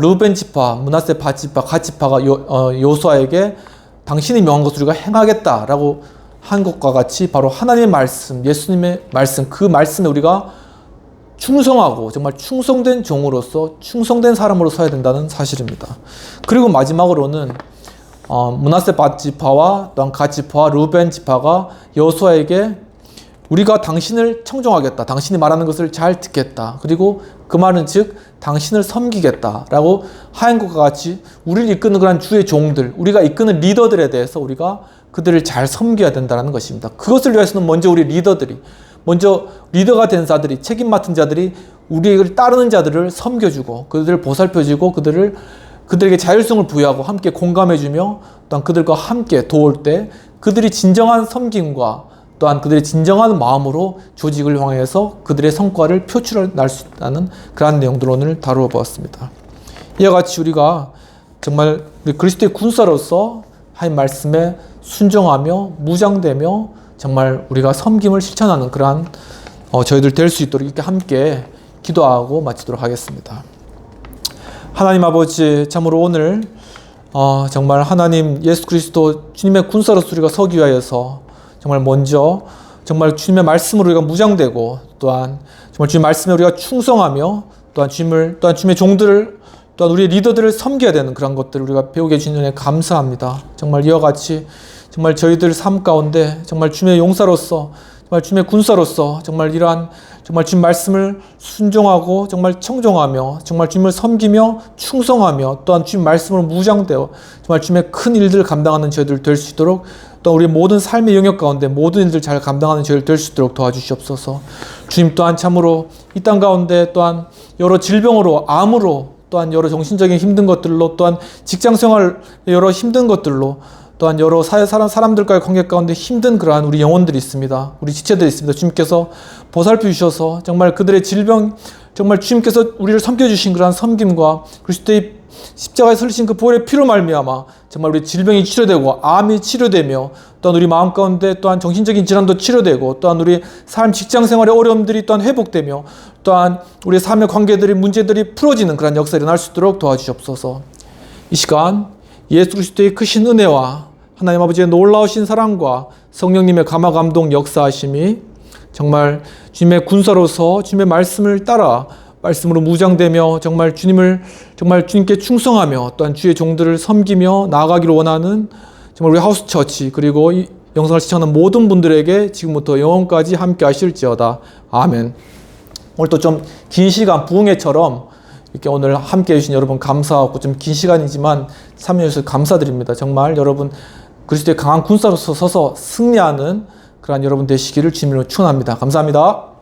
르벤 지파, 므낫세 밧 지파, 갓 지파가 여호수아에게 당신이 명한 것을 우리가 행하겠다라고 한 것과 같이 바로 하나님의 말씀, 예수님의 말씀, 그 말씀에 우리가 충성하고 정말 충성된 종으로서 충성된 사람으로 서야 된다는 사실입니다. 그리고 마지막으로는 므낫세 밧 지파와 또한 갓 지파와 르벤 지파가 여호수아에게 우리가 당신을 청종하겠다, 당신이 말하는 것을 잘 듣겠다, 그리고 그 말은 즉 당신을 섬기겠다라고 하는 것과 같이 우리를 이끄는 그런 주의 종들, 우리가 이끄는 리더들에 대해서 우리가 그들을 잘 섬겨야 된다는 것입니다. 그것을 위해서는 먼저 우리 리더들이, 먼저 리더가 된 자들이, 책임 맡은 자들이 우리를 따르는 자들을 섬겨주고 그들을 보살펴주고 그들에게 자율성을 부여하고 함께 공감해주며 또한 그들과 함께 도울 때 그들이 진정한 섬김과 또한 그들의 진정한 마음으로 조직을 향해서 그들의 성과를 표출할 수 있다는 그러한 내용들을 오늘 다루어 보았습니다. 이와 같이 우리가 정말 그리스도의 군사로서 하나님 말씀에 순종하며 무장되며 정말 우리가 섬김을 실천하는 그러한 저희들 될 수 있도록 이렇게 함께 기도하고 마치도록 하겠습니다. 하나님 아버지, 참으로 오늘 정말 하나님 예수 그리스도 주님의 군사로서 우리가 서기 위하여서 정말 먼저 정말 주님의 말씀으로 우리가 무장되고 또한 정말 주님의 말씀에 우리가 충성하며 또한 주님의 종들을 또한 우리의 리더들을 섬겨야 되는 그런 것들을 우리가 배우게 해주신 은혜 감사합니다. 정말 이와 같이 정말 저희들 삶 가운데 정말 주님의 용사로서 정말 주님의 군사로서 정말 이러한 정말 주님 말씀을 순종하고 정말 청종하며 정말 주님을 섬기며 충성하며 또한 주님 말씀으로 무장되어 정말 주님의 큰 일들을 감당하는 저희들 될 수 있도록 또 우리 모든 삶의 영역 가운데 모든 일들 잘 감당하는 저희들 될 수 있도록 도와주시옵소서. 주님 또한 참으로 이 땅 가운데 또한 여러 질병으로 암으로 또한 여러 정신적인 힘든 것들로 또한 직장생활 여러 힘든 것들로 또한 여러 사람들과의 관계 가운데 힘든 그러한 우리 영혼들이 있습니다. 우리 지체들이 있습니다. 주님께서 보살펴 주셔서 정말 그들의 질병 정말 주님께서 우리를 섬겨주신 그러한 섬김과 그리스도의 십자가에 설리신 그 보혈의 피로 말미암아 정말 우리 질병이 치료되고 암이 치료되며 또한 우리 마음 가운데 또한 정신적인 질환도 치료되고 또한 우리 삶 직장생활의 어려움들이 또한 회복되며 또한 우리의 삶의 관계들이 문제들이 풀어지는 그런 역사가 일어날 수 있도록 도와주시옵소서. 이 시간 예수 그리스도의 크신 은혜와 하나님 아버지의 놀라우신 사랑과 성령님의 감화 감동 역사하심이 정말 주님의 군사로서 주님의 말씀을 따라 말씀으로 무장되며 정말 주님께 충성하며 또한 주의 종들을 섬기며 나아가기를 원하는 정말 우리 하우스처치 그리고 이 영상을 시청하는 모든 분들에게 지금부터 영원까지 함께 하실지어다. 아멘. 오늘 또 좀 긴 시간 부흥회처럼 이렇게 오늘 함께 해주신 여러분 감사하고 좀 긴 시간이지만 참여해 주셔서 감사드립니다. 정말 여러분 그리스도의 강한 군사로서 서서 승리하는 그러한 여러분 되시기를 주님으로 축원합니다. 감사합니다.